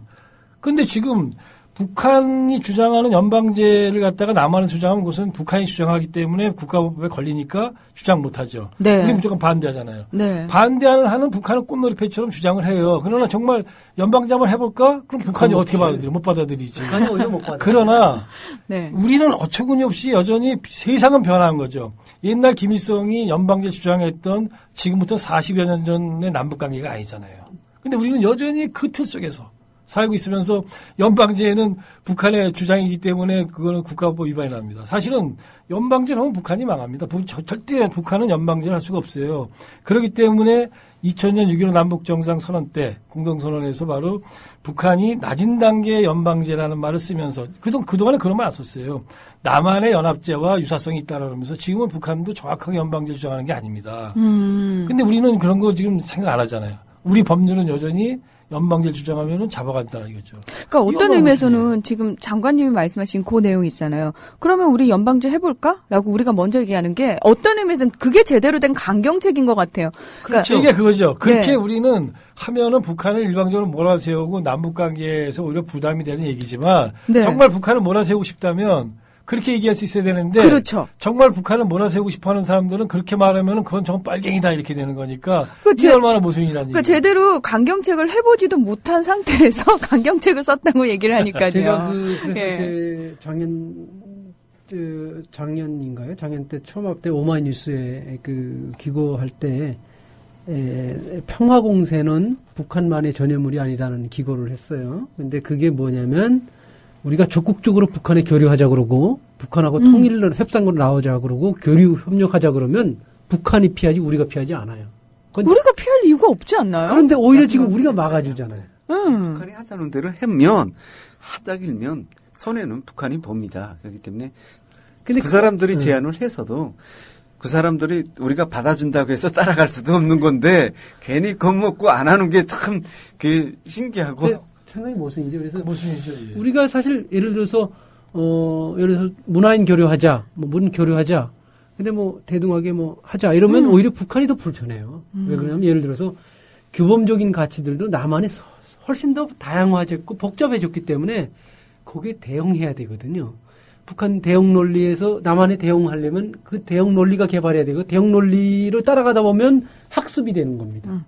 근데 지금 북한이 주장하는 연방제를 갖다가 남한이 주장하는 것은 북한이 주장하기 때문에 국가법에 걸리니까 주장 못하죠. 네. 우리 무조건 반대하잖아요. 네. 반대하는 북한은 꽃놀이패처럼 주장을 해요. 그러나 정말 연방제 한번 해볼까? 그럼 북한이 어떻게 받아들여? 못 받아들이지. 북한이 오히려 못 받아들여. 그러나 네. 우리는 어처구니 없이 여전히 세상은 변한 거죠. 옛날 김일성이 연방제 주장했던 지금부터 40여 년 전의 남북관계가 아니잖아요. 근데 우리는 여전히 그 틀 속에서 살고 있으면서 연방제는 북한의 주장이기 때문에 그거는 국가법 위반이 납니다. 사실은 연방제를 하면 북한이 망합니다. 절대 북한은 연방제를 할 수가 없어요. 그렇기 때문에 2000년 6.15 남북정상선언 때 공동선언에서 바로 북한이 낮은 단계의 연방제라는 말을 쓰면서 그동안에 그런 말 안 썼어요. 남한의 연합제와 유사성이 있다라면서 지금은 북한도 정확하게 연방제 주장하는 게 아닙니다. 근데 우리는 그런 거 지금 생각 안 하잖아요. 우리 법률은 여전히 연방제를 주장하면은 잡아간다 이거죠. 그러니까 어떤 의미에서는 지금 장관님이 말씀하신 그 내용이 있잖아요. 그러면 우리 연방제 해볼까? 라고 우리가 먼저 얘기하는 게 어떤 의미에서는 그게 제대로 된 강경책인 것 같아요. 그러니까 그렇죠. 이게 그거죠. 그렇게 네. 우리는 하면은 북한을 일방적으로 몰아세우고 남북관계에서 오히려 부담이 되는 얘기지만 네. 정말 북한을 몰아세우고 싶다면 그렇게 얘기할 수 있어야 되는데 그렇죠. 정말 북한을 몰아세우고 싶어하는 사람들은 그렇게 말하면은 그건 정말 빨갱이다 이렇게 되는 거니까 그렇죠. 이게 얼마나 모순이라는 그러니까 얘기예요. 제대로 강경책을 해보지도 못한 상태에서 강경책을 썼다고 얘기를 하니까요. 제가 그래서 예. 이제 작년인가요? 작년 때 초막 때 오마이뉴스에 그 기고할 때 평화공세는 북한만의 전유물이 아니다는 기고를 했어요. 근데 그게 뭐냐면 우리가 적극적으로 북한에 교류하자 그러고 북한하고 통일을 협상으로 나오자 그러고 교류 협력하자 그러면 북한이 피하지 우리가 피하지 않아요. 우리가 피할 이유가 없지 않나요? 그런데 오히려 지금 우리가 막아주잖아요. 북한이 하자는 대로 하면 하자길면 손해는 북한이 봅니다. 그렇기 때문에 근데 그 사람들이 제안을 해서도 그 사람들이 우리가 받아준다고 해서 따라갈 수도 없는 건데 괜히 겁먹고 안 하는 게 참 그 신기하고 상당히 모순이죠. 그래서 모순이죠. 예. 우리가 사실 예를 들어서 문화인 교류하자, 뭐 문 교류하자. 근데 뭐 대등하게 뭐 하자 이러면 오히려 북한이 더 불편해요. 왜 그러냐면 예를 들어서 규범적인 가치들도 남한이 훨씬 더 다양화졌고 복잡해졌기 때문에 거기에 대응해야 되거든요. 북한 대응 논리에서 남한에 대응하려면 그 대응 논리가 개발해야 되고 대응 논리를 따라가다 보면 학습이 되는 겁니다.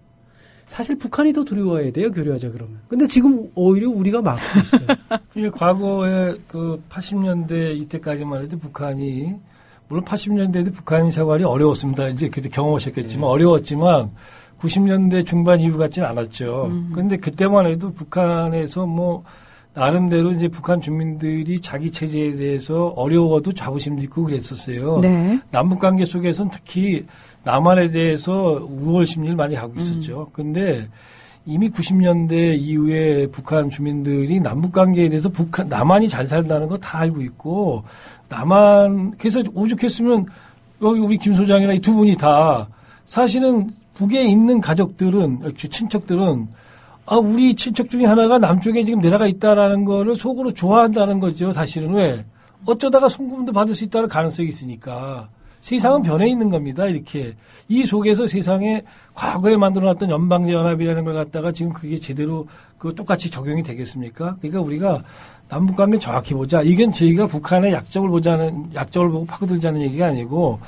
사실 북한이 더 두려워해야 돼요, 교류하자 그러면. 근데 지금 오히려 우리가 막고 있어요. 이게 과거에 그 80년대 이때까지만 해도 북한이 물론 80년대에도 북한 생활이 어려웠습니다. 이제 그때 경험하셨겠지만 어려웠지만 90년대 중반 이후 같지는 않았죠. 그런데 그때만 해도 북한에서 뭐 나름대로 이제 북한 주민들이 자기 체제에 대해서 어려워도 자부심도 있고 그랬었어요. 네. 남북 관계 속에서는 특히 남한에 대해서 우월 심리를 많이 하고 있었죠. 근데 이미 90년대 이후에 북한 주민들이 남북 관계에 대해서 남한이 잘 살다는 거 다 알고 있고 그래서 오죽했으면 여기 우리 김 소장이나 이 두 분이 다 사실은 북에 있는 가족들은 친척들은 우리 친척 중에 하나가 남쪽에 지금 내려가 있다라는 거를 속으로 좋아한다는 거죠. 사실은 왜? 어쩌다가 송금도 받을 수 있다는 가능성이 있으니까. 세상은 변해 있는 겁니다. 이렇게. 이 속에서 세상에 과거에 만들어놨던 연방제연합이라는 걸 갖다가 지금 그게 제대로 똑같이 적용이 되겠습니까? 그러니까 우리가 남북관계 정확히 보자. 이건 저희가 북한의 약점을 보고 파고들자는 얘기가 아니고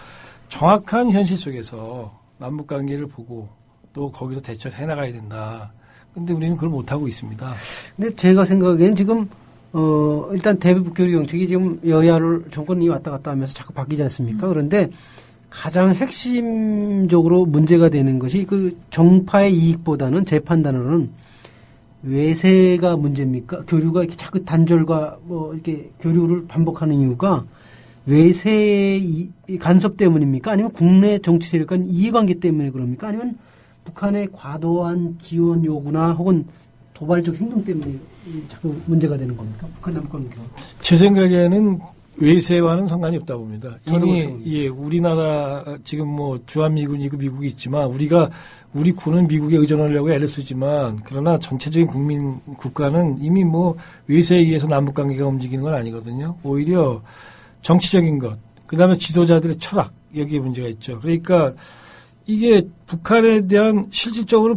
정확한 현실 속에서 남북관계를 보고 또 거기서 대처를 해나가야 된다. 근데 우리는 그걸 못하고 있습니다. 근데 제가 생각엔 지금, 일단 대북 교류 정책이 지금 여야를 정권이 왔다 갔다 하면서 자꾸 바뀌지 않습니까? 그런데 가장 핵심적으로 문제가 되는 것이 그 정파의 이익보다는 제 판단으로는 외세가 문제입니까? 교류가 이렇게 자꾸 단절과 뭐 이렇게 교류를 반복하는 이유가 외세의 간섭 때문입니까? 아니면 국내 정치 세력 간 이해관계 때문에 그럽니까? 아니면 북한의 과도한 지원 요구나 혹은 도발적 행동 때문에 자꾸 문제가 되는 겁니까? 북한 남북관계. 제 생각에는 외세와는 상관이 없다고 봅니다. 이미 우리나라 지금 뭐 주한미군이고 미국이 있지만 우리 군은 미국에 의존하려고 애를 쓰지만 그러나 전체적인 국가는 이미 뭐 외세에 의해서 남북관계가 움직이는 건 아니거든요. 오히려 정치적인 것, 그다음에 지도자들의 철학 여기에 문제가 있죠. 그러니까 이게 북한에 대한 실질적으로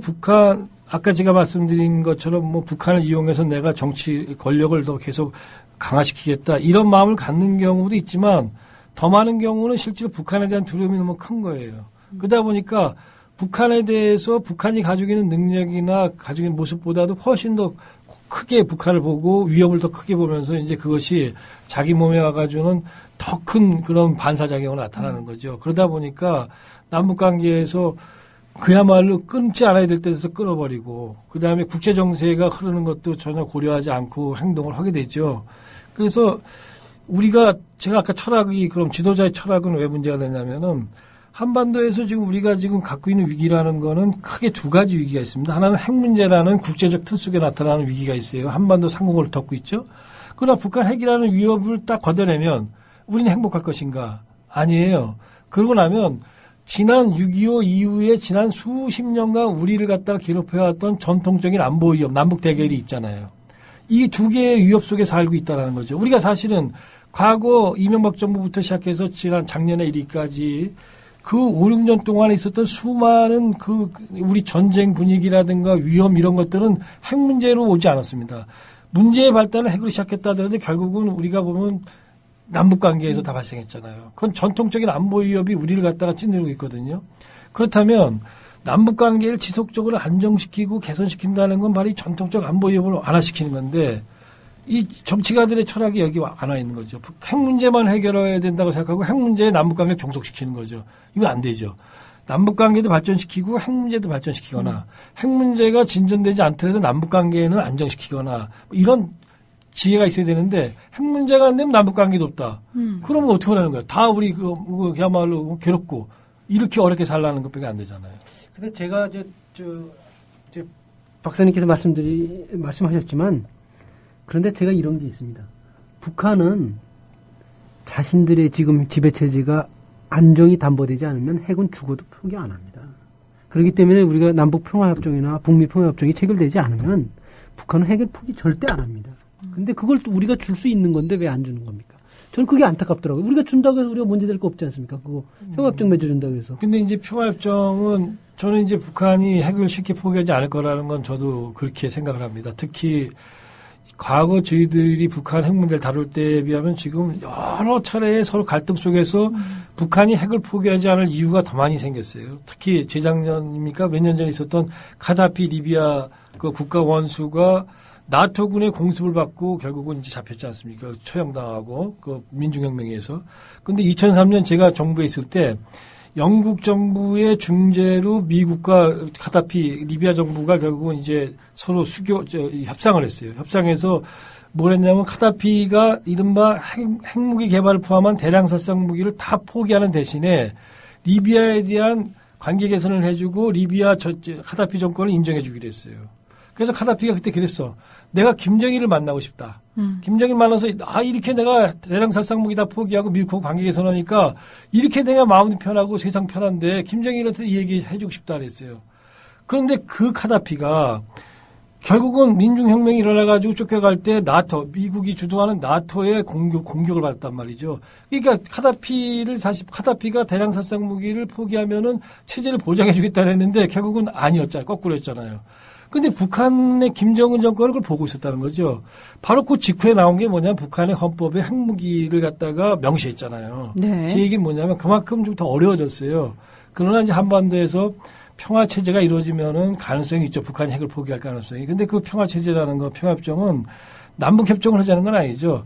아까 제가 말씀드린 것처럼 뭐 북한을 이용해서 내가 정치 권력을 더 계속 강화시키겠다 이런 마음을 갖는 경우도 있지만 더 많은 경우는 실제로 북한에 대한 두려움이 너무 큰 거예요. 그러다 보니까 북한에 대해서 북한이 가지고 있는 능력이나 가지고 있는 모습보다도 훨씬 더 크게 북한을 보고 위협을 더 크게 보면서 이제 그것이 자기 몸에 와가지고는 더 큰 그런 반사작용으로 나타나는 거죠. 그러다 보니까 남북관계에서 그야말로 끊지 않아야 될 때에서 끊어버리고 그다음에 국제정세가 흐르는 것도 전혀 고려하지 않고 행동을 하게 되죠. 그래서 제가 아까 그럼 지도자의 철학은 왜 문제가 되냐면은 한반도에서 지금 우리가 지금 갖고 있는 위기라는 거는 크게 두 가지 위기가 있습니다. 하나는 핵 문제라는 국제적 틀 속에 나타나는 위기가 있어요. 한반도 상공을 덮고 있죠. 그러나 북한 핵이라는 위협을 딱 걷어내면 우리는 행복할 것인가? 아니에요. 그러고 나면 지난 6.25 이후에 지난 수십 년간 우리를 갖다가 괴롭혀왔던 전통적인 안보 위협, 남북 대결이 있잖아요. 이 두 개의 위협 속에 살고 있다는 거죠. 우리가 사실은 과거 이명박 정부부터 시작해서 지난 작년에 1위까지 그 5, 6년 동안에 있었던 수많은 그 우리 전쟁 분위기라든가 위험 이런 것들은 핵 문제로 오지 않았습니다. 문제의 발달을 핵으로 시작했다 하더라도 결국은 우리가 보면 남북 관계에서 다 발생했잖아요. 그건 전통적인 안보 위협이 우리를 갖다가 찌르고 있거든요. 그렇다면 남북 관계를 지속적으로 안정시키고 개선시킨다는 건 바로 이 전통적 안보 위협을 완화시키는 건데 이 정치가들의 철학이 여기 안 와 있는 거죠. 핵 문제만 해결해야 된다고 생각하고 핵 문제에 남북 관계를 종속시키는 거죠. 이거 안 되죠. 남북 관계도 발전시키고 핵 문제도 발전시키거나 핵 문제가 진전되지 않더라도 남북 관계는 안정시키거나 이런 지혜가 있어야 되는데 핵 문제가 안 되면 남북 관계도 없다. 그러면 어떻게 하는 거야? 다 우리 그야말로 괴롭고 이렇게 어렵게 살라는 것밖에 안 되잖아요. 근데 제가 박사님께서 말씀하셨지만 그런데 제가 이런 게 있습니다. 북한은 자신들의 지금 지배체제가 안정이 담보되지 않으면 핵은 죽어도 포기 안 합니다. 그렇기 때문에 우리가 남북평화협정이나 북미평화협정이 체결되지 않으면 북한은 핵을 포기 절대 안 합니다. 근데 그걸 또 우리가 줄 수 있는 건데 왜 안 주는 겁니까? 저는 그게 안타깝더라고요. 우리가 준다고 해서 우리가 문제될 거 없지 않습니까? 그거 평화협정 맺어준다고 해서. 근데 이제 평화협정은 저는 이제 북한이 핵을 쉽게 포기하지 않을 거라는 건 저도 그렇게 생각을 합니다. 특히 과거 저희들이 북한 핵 문제를 다룰 때에 비하면 지금 여러 차례의 서로 갈등 속에서 북한이 핵을 포기하지 않을 이유가 더 많이 생겼어요. 특히 재작년입니까? 몇 년 전에 있었던 카다피 리비아 그 국가 원수가 나토군의 공습을 받고 결국은 이제 잡혔지 않습니까? 처형당하고 그 민중혁명에서. 근데 2003년 제가 정부에 있을 때 영국 정부의 중재로 미국과 카다피 리비아 정부가 결국은 이제 서로 협상을 했어요. 협상해서 뭘 했냐면 카다피가 이른바 핵무기 개발을 포함한 대량 살상 무기를 다 포기하는 대신에 리비아에 대한 관계 개선을 해주고 리비아 카다피 정권을 인정해주기로 했어요. 그래서 카다피가 그때 그랬어. 내가 김정일을 만나고 싶다. 김정일 만나서 이렇게 내가 대량 살상 무기 다 포기하고 미국하고 관계 개선하니까 이렇게 내가 마음이 편하고 세상 편한데 김정일한테 이 얘기 해주고 싶다 그랬어요. 그런데 그 카다피가 결국은 민중혁명이 일어나가지고 쫓겨갈 때 미국이 주도하는 나토의 공격을 받았단 말이죠. 그러니까 카다피가 대량 살상 무기를 포기하면은 체제를 보장해주겠다 했는데 결국은 아니었잖아요. 거꾸로 했잖아요. 근데 북한의 김정은 정권을 그걸 보고 있었다는 거죠. 바로 그 직후에 나온 게 뭐냐면 북한의 헌법에 핵무기를 갖다가 명시했잖아요. 네. 제 얘기는 뭐냐면 그만큼 좀 더 어려워졌어요. 그러나 이제 한반도에서 평화체제가 이루어지면은 가능성이 있죠. 북한이 핵을 포기할 가능성이. 근데 그 평화체제라는 거, 평화협정은 남북협정을 하자는 건 아니죠.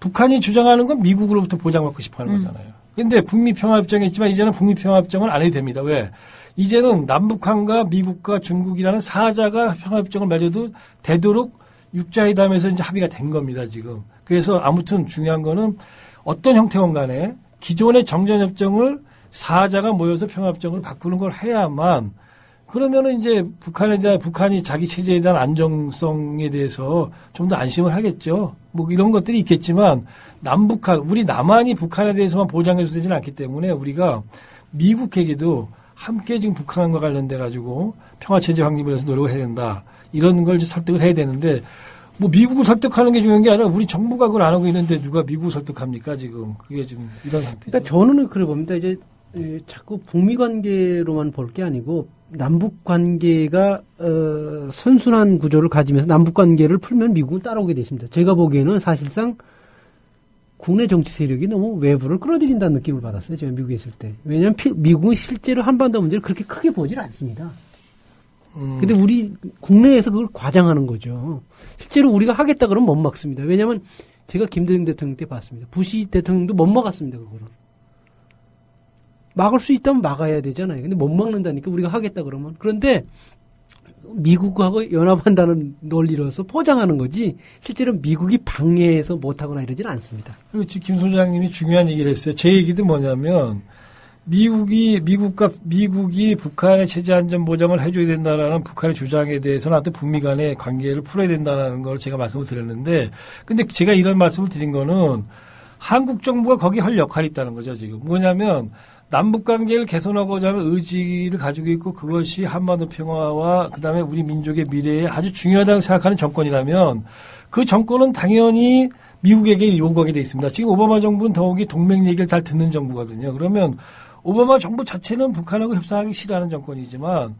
북한이 주장하는 건 미국으로부터 보장받고 싶어 하는 거잖아요. 근데 북미평화협정이 있지만 이제는 북미평화협정은 안 해도 됩니다. 왜? 이제는 남북한과 미국과 중국이라는 사자가 평화협정을 맺어도 되도록 육자회담에서 이제 합의가 된 겁니다, 지금. 그래서 아무튼 중요한 거는 어떤 형태건 간에 기존의 정전협정을 사자가 모여서 평화협정을 바꾸는 걸 해야만 그러면은 이제 북한이 자기 체제에 대한 안정성에 대해서 좀 더 안심을 하겠죠. 뭐 이런 것들이 있겠지만 우리 남한이 북한에 대해서만 보장해서 되지는 않기 때문에 우리가 미국에게도 함께 지금 북한과 관련돼 가지고 평화체제 확립을 위해서 노력을 해야 된다. 이런 걸 이제 설득을 해야 되는데 뭐 미국을 설득하는 게 중요한 게 아니라 우리 정부가 그걸 안 하고 있는데 누가 미국을 설득합니까 지금. 그게 지금 이런 상태죠. 그러니까 저는 그래 봅니다. 이제 자꾸 북미 관계로만 볼 게 아니고 남북 관계가 선순환 구조를 가지면서 남북 관계를 풀면 미국은 따라오게 되십니다. 제가 보기에는 사실상 국내 정치 세력이 너무 외부를 끌어들인다는 느낌을 받았어요. 제가 미국에 있을 때. 왜냐하면 미국은 실제로 한반도 문제를 그렇게 크게 보질 않습니다. 근데 우리 국내에서 그걸 과장하는 거죠. 실제로 우리가 하겠다 그러면 못 막습니다. 왜냐하면 제가 김대중 대통령 때 봤습니다. 부시 대통령도 못 막았습니다. 그거를. 막을 수 있다면 막아야 되잖아요. 근데 못 막는다니까 우리가 하겠다 그러면. 그런데 미국하고 연합한다는 논리로서 포장하는 거지 실제로 미국이 방해해서 못하거나 이러지는 않습니다. 그리고 지금 김 소장님이 중요한 얘기를 했어요. 제 얘기도 뭐냐면 미국이 북한의 체제 안전 보장을 해줘야 된다라는 북한의 주장에 대해서는 하여튼 북미 간의 관계를 풀어야 된다는 걸 제가 말씀을 드렸는데 근데 제가 이런 말씀을 드린 거는 한국 정부가 거기 할 역할이 있다는 거죠. 지금 뭐냐면 남북 관계를 개선하고자 하는 의지를 가지고 있고 그것이 한반도 평화와 그다음에 우리 민족의 미래에 아주 중요하다고 생각하는 정권이라면 그 정권은 당연히 미국에게 요구하게 돼 있습니다. 지금 오바마 정부는 더욱이 동맹 얘기를 잘 듣는 정부거든요. 그러면 오바마 정부 자체는 북한하고 협상하기 싫어하는 정권이지만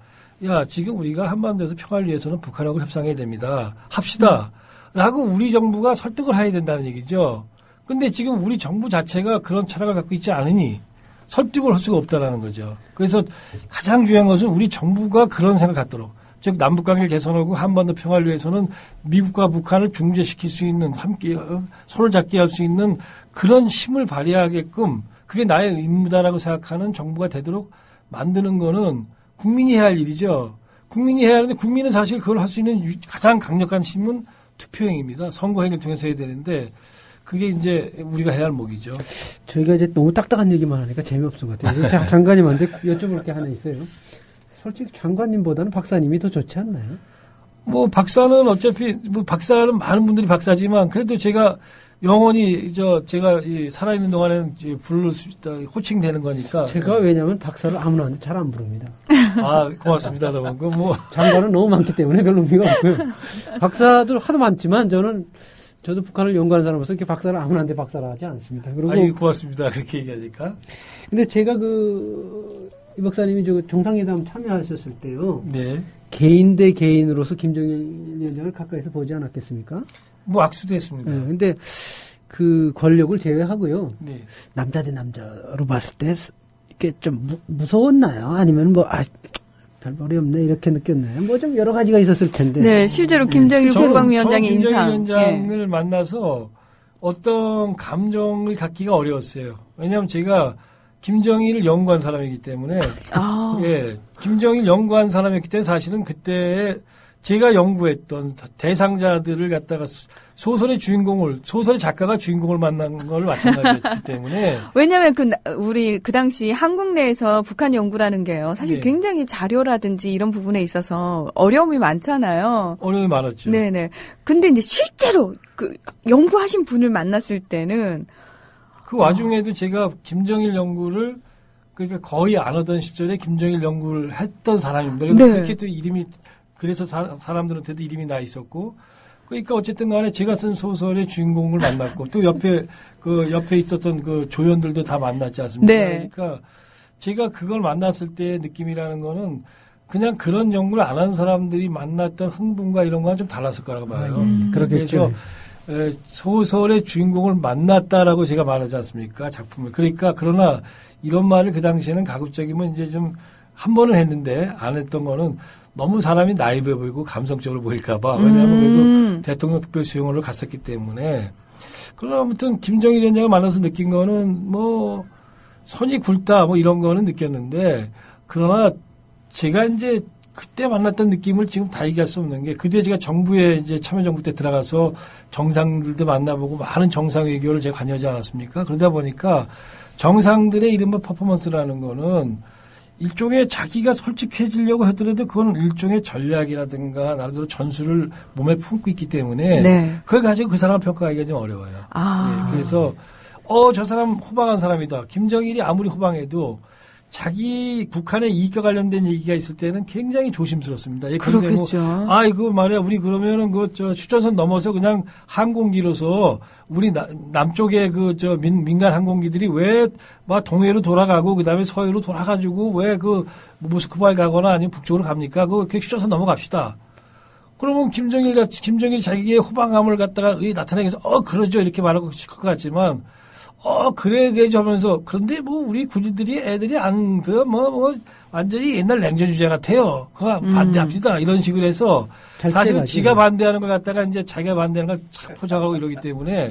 야, 지금 우리가 한반도에서 평화를 위해서는 북한하고 협상해야 됩니다. 합시다. 라고 우리 정부가 설득을 해야 된다는 얘기죠. 근데 지금 우리 정부 자체가 그런 철학을 갖고 있지 않으니 설득을 할 수가 없다라는 거죠. 그래서 가장 중요한 것은 우리 정부가 그런 생각을 갖도록, 즉 남북관계를 개선하고 한반도 평화를 위해서는 미국과 북한을 중재시킬 수 있는, 함께 손을 잡게 할 수 있는 그런 힘을 발휘하게끔 그게 나의 임무다라고 생각하는 정부가 되도록 만드는 거는 국민이 해야 할 일이죠. 국민이 해야 하는데 국민은 사실 그걸 할 수 있는 가장 강력한 힘은 투표행위입니다. 선거행위를 통해서 해야 되는데 그게 이제 우리가 해야 할 목이죠. 저희가 이제 너무 딱딱한 얘기만 하니까 재미없을 것 같아요. 장관님한테 여쭤볼 게 하나 있어요. 솔직히 장관님보다는 박사님이 더 좋지 않나요? 뭐 박사는 어차피 뭐 박사는 많은 분들이 박사지만 그래도 제가 영원히 제가 살아있는 동안에는 부를 수 있다, 호칭되는 거니까. 제가 왜냐면 박사를 아무나한테 잘 안 부릅니다. 아, 고맙습니다, 여러분. 그 뭐 장관은 너무 많기 때문에 별로 의미가 없고요. 박사들 하도 많지만 저도 북한을 연구하는 사람으로서 이렇게 박사를 아무나한테 박사를 하지 않습니다. 그리고 아니, 고맙습니다. 그렇게 얘기하니까. 근데 제가 이 박사님이 정상회담 참여하셨을 때요. 네. 개인 대 개인으로서 김정일 위원장을 가까이서 보지 않았겠습니까? 뭐 악수도 했습니다. 네, 근데 그 권력을 제외하고요. 네. 남자 대 남자로 봤을 때 이게 좀 무서웠나요? 아니면 별 말이 없네 이렇게 느꼈나요? 뭐 좀 여러 가지가 있었을 텐데. 네, 실제로 김정일 국방위원장의 김정일 인상. 위원장을 네. 만나서 어떤 감정을 갖기가 어려웠어요. 왜냐하면 제가 김정일을 연구한 사람이기 때문에. 아. 예, 김정일 연구한 사람이었기 때문에 사실은 그때 제가 연구했던 대상자들을 갖다가 소설의 작가가 주인공을 만난 걸 마찬가지였기 때문에. 왜냐면 우리 그 당시 한국 내에서 북한 연구라는 게요. 사실 네. 굉장히 자료라든지 이런 부분에 있어서 어려움이 많잖아요. 어려움이 많았죠. 네네. 근데 이제 실제로 연구하신 분을 만났을 때는 그 와중에도 제가 김정일 연구를 그러니까 거의 안 하던 시절에 김정일 연구를 했던 사람입니다. 그래서 네. 그렇게 또 그래서 사람들한테도 이름이 나 있었고, 그러니까 어쨌든 간에 제가 쓴 소설의 주인공을 만났고, 또 옆에 있었던 그 조연들도 다 만났지 않습니까? 네. 그러니까 제가 그걸 만났을 때의 느낌이라는 거는 그냥 그런 연구를 안 한 사람들이 만났던 흥분과 이런 거랑 좀 달랐을 거라고 봐요. 그렇겠죠. 그래서 소설의 주인공을 만났다라고 제가 말하지 않습니까? 작품을. 그러니까 그러나 이런 말을 그 당시에는 가급적이면 이제 좀 한 번은 했는데 안 했던 거는 너무 사람이 나이브해 보이고 감성적으로 보일까봐. 왜냐하면 그래도 대통령 특별 수용을 갔었기 때문에. 그러나 아무튼 김정일 위원장을 만나서 느낀 거는 뭐 손이 굵다 뭐 이런 거는 느꼈는데, 그러나 제가 이제 그때 만났던 느낌을 지금 다 얘기할 수 없는 게, 그때 제가 정부에 이제 참여정부 때 들어가서 정상들도 만나보고 많은 정상 외교를 제가 관여하지 않았습니까? 그러다 보니까 정상들의 이른바 퍼포먼스라는 거는 일종의 자기가 솔직해지려고 하더라도 그건 일종의 전략이라든가 나름대로 전술을 몸에 품고 있기 때문에 네. 그걸 가지고 그 사람을 평가하기가 좀 어려워요. 아. 네, 그래서 저 사람 호방한 사람이다. 김정일이 아무리 호방해도 자기 북한의 이익과 관련된 얘기가 있을 때는 굉장히 조심스럽습니다. 예, 그렇겠죠. 뭐, 이거 말이야, 우리 그러면은 휴전선 넘어서 그냥 항공기로서 우리 남쪽에 민간 항공기들이 왜 막 동해로 돌아가고 그다음에 서해로 돌아가지고 왜 모스크바에 가거나 아니면 북쪽으로 갑니까? 휴전선 넘어갑시다. 그러면 김정일이 자기의 호방함을 갖다가 나타내기 위해서 그러죠 이렇게 말하고 싶을 것 같지만. 그래야 되죠 하면서, 그런데 우리 군인들이 애들이 완전히 옛날 냉전 주제 같아요. 그거 반대합시다. 이런 식으로 해서, 사실은 지가 반대하는 걸 갖다가 이제 자기가 반대하는 걸 착 포장하고 이러기 때문에,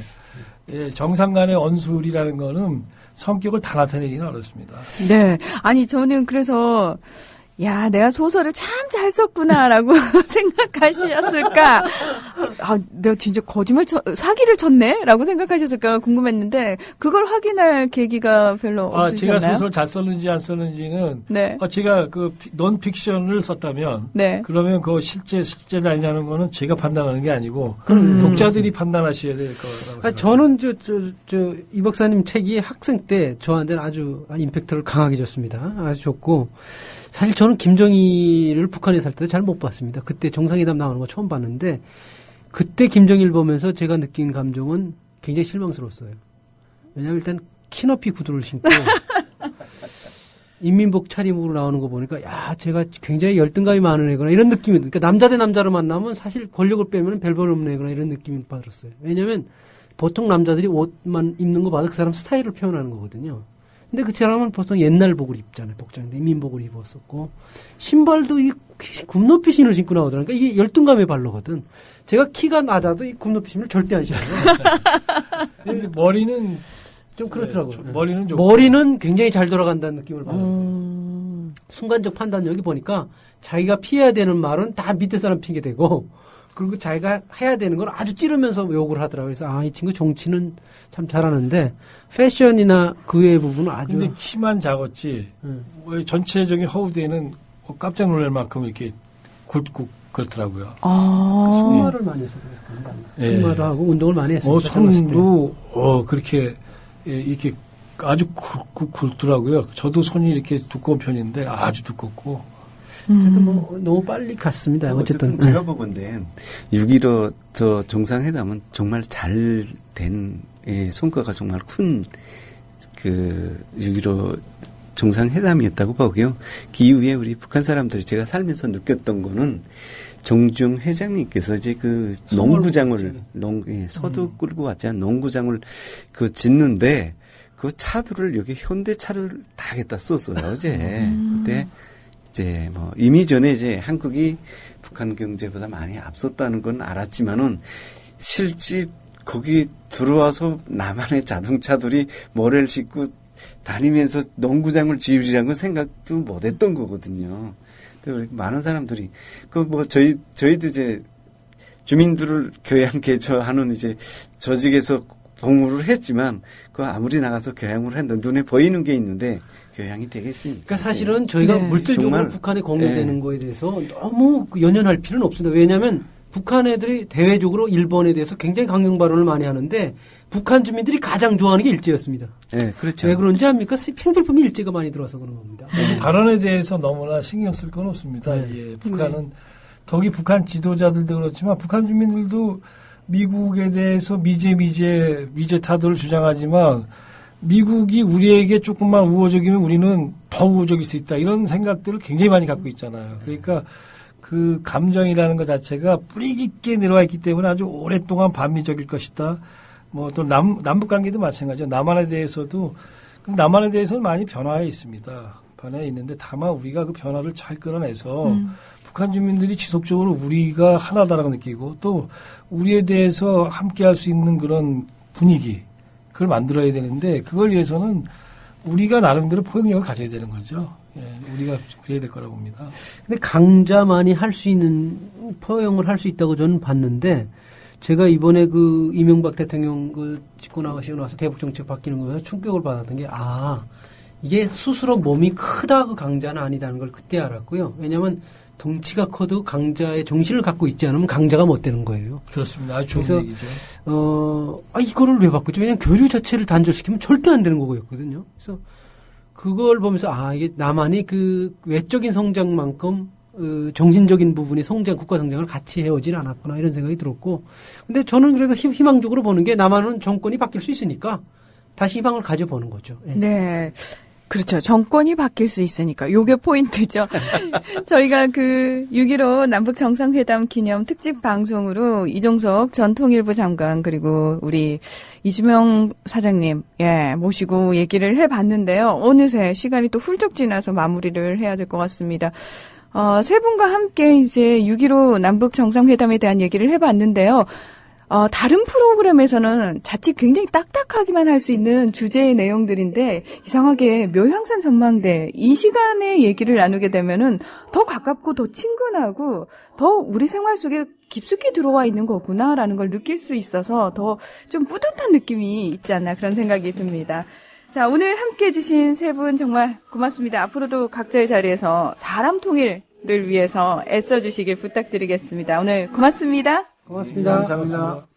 정상 간의 언술이라는 거는 성격을 다 나타내기는 어렵습니다. 네. 아니, 저는 그래서, 내가 소설을 참 잘 썼구나라고 생각하셨을까 내가 진짜 사기를 쳤네?라고 생각하셨을까 궁금했는데, 그걸 확인할 계기가 별로 없으셨나요? 제가 소설 잘 썼는지 안 썼는지는, 네. 제가 논픽션을 썼다면, 네. 그러면 그거 실제다 아니냐는 거는 제가 판단하는 게 아니고, 독자들이 판단하셔야 될 거라고. 저는 이 박사님 책이 학생 때 저한테는 아주 임팩트를 강하게 줬습니다. 아주 좋고, 사실 저는 김정일을 북한에 살 때 잘 못 봤습니다. 그때 정상회담 나오는 거 처음 봤는데, 그때 김정일 보면서 제가 느낀 감정은 굉장히 실망스러웠어요. 왜냐하면 일단 키높이 구두를 신고 인민복 차림으로 나오는 거 보니까 제가 굉장히 열등감이 많은 애구나 이런 느낌이, 그러니까 남자 대 남자로 만나면 사실 권력을 빼면 별별 없는 애구나 이런 느낌을 받았어요. 왜냐하면 보통 남자들이 옷만 입는 거 봐도 그 사람 스타일을 표현하는 거거든요. 근데 그 사람은 보통 옛날복을 입잖아요. 복장인데 인민복을 입었었고, 신발도 이 굽높이 신을 신고 나오더라고요. 그러니까 이게 열등감의 발로거든. 제가 키가 낮아도 이 굽높이 신을 절대 안 신어요. 근데 머리는 좀 그렇더라고요. 머리는 굉장히 잘 돌아간다는 느낌을 받았어요. 순간적 판단력이 보니까 자기가 피해야 되는 말은 다 밑에 사람 핑계 대고, 그리고 자기가 해야 되는 걸 아주 찌르면서 욕을 하더라고요. 그래서 이 친구 정치는 참 잘하는데 패션이나 그 외의 부분은 아주. 근데 키만 작았지. 전체적인 허우대는 깜짝 놀랄 만큼 이렇게 굵고 그렇더라고요. 승마를 많이 해서 그래요. 승마도 하고 운동을 많이 했어요. 손도 그렇게 이렇게 아주 굵더라고요. 저도 손이 이렇게 두꺼운 편인데 아주 두껍고. 어쨌든 너무 빨리 갔습니다. 어쨌든 제가 보건데 6.15 저 정상회담은 정말 잘 된 성과가 정말 큰 그 6.15 정상회담이었다고 보고요. 그 이후에 우리 북한 사람들이 제가 살면서 느꼈던 거는 정주영 회장님께서 이제 그 농구장을 서도 끌고 왔잖아요. 농구장을 짓는데 그 차들을 여기 현대차를 다 갖다 썼어요. 그때 이제 이미 전에 이제 한국이 북한 경제보다 많이 앞섰다는 건 알았지만은 실제 거기 들어와서 남한의 자동차들이 모래를 싣고 다니면서 농구장을 지으리라는 건 생각도 못 했던 거거든요. 근데 많은 사람들이 저희도 이제 주민들을 교양 개처하는 이제 조직에서 공부를 했지만 그 아무리 나가서 교양을 한다 눈에 보이는 게 있는데 교양이 되겠습니까? 그러니까 사실은 저희가 물질적으로 북한에 공유되는 거에 대해서 너무 연연할 필요는 없습니다. 왜냐하면 북한 애들이 대외적으로 일본에 대해서 굉장히 강경 발언을 많이 하는데 북한 주민들이 가장 좋아하는 게 일제였습니다. 네, 그렇죠. 왜 그런지 압니까? 생필품이 일제가 많이 들어와서 그런 겁니다. 발언에 대해서 너무나 신경 쓸 건 없습니다. 북한은 더욱이 북한 지도자들도 그렇지만 북한 주민들도 미국에 대해서 미제 타도를 주장하지만 미국이 우리에게 조금만 우호적이면 우리는 더 우호적일 수 있다. 이런 생각들을 굉장히 많이 갖고 있잖아요. 그러니까 그 감정이라는 것 자체가 뿌리 깊게 내려와 있기 때문에 아주 오랫동안 반미적일 것이다. 또 남북 관계도 마찬가지죠. 남한에 대해서는 많이 변화해 있습니다. 변화해 있는데 다만 우리가 그 변화를 잘 끌어내서 북한 주민들이 지속적으로 우리가 하나다라고 느끼고 또 우리에 대해서 함께 할 수 있는 그런 분위기, 그걸 만들어야 되는데 그걸 위해서는 우리가 나름대로 포용력을 가져야 되는 거죠. 우리가 그래야 될 거라고 봅니다. 근데 강자만이 할 수 있는 포용을 할 수 있다고 저는 봤는데 제가 이번에 그 이명박 대통령 집권 나가시고 나서 대북 정책 바뀌는 거에서 충격을 받았던 게 이게 스스로 몸이 크다 그 강자는 아니다는 걸 그때 알았고요. 왜냐하면 덩치가 커도 강자의 정신을 갖고 있지 않으면 강자가 못 되는 거예요. 그렇습니다. 아주 좋은 얘기죠. 이거를 왜 바꾸죠? 왜냐하면 교류 자체를 단절시키면 절대 안 되는 거였거든요. 그래서 그걸 보면서 이게 남한이 그 외적인 성장만큼 정신적인 부분이 국가 성장을 같이 해오진 않았구나 이런 생각이 들었고, 근데 저는 그래서 희망적으로 보는 게 남한은 정권이 바뀔 수 있으니까 다시 희망을 가져보는 거죠. 네. 그렇죠. 정권이 바뀔 수 있으니까. 요게 포인트죠. 저희가 6.15 남북 정상회담 기념 특집 방송으로 이종석 전 통일부 장관 그리고 우리 이주명 사장님 모시고 얘기를 해봤는데요. 어느새 시간이 또 훌쩍 지나서 마무리를 해야 될 것 같습니다. 세 분과 함께 이제 6.15 남북 정상회담에 대한 얘기를 해봤는데요. 다른 프로그램에서는 자칫 굉장히 딱딱하기만 할 수 있는 주제의 내용들인데 이상하게 묘향산 전망대 이 시간에 얘기를 나누게 되면은 더 가깝고 더 친근하고 더 우리 생활 속에 깊숙이 들어와 있는 거구나라는 걸 느낄 수 있어서 더 좀 뿌듯한 느낌이 있지 않나 그런 생각이 듭니다. 자, 오늘 함께 해주신 세 분 정말 고맙습니다. 앞으로도 각자의 자리에서 사람 통일을 위해서 애써주시길 부탁드리겠습니다. 오늘 고맙습니다. 고맙습니다. 감사합니다.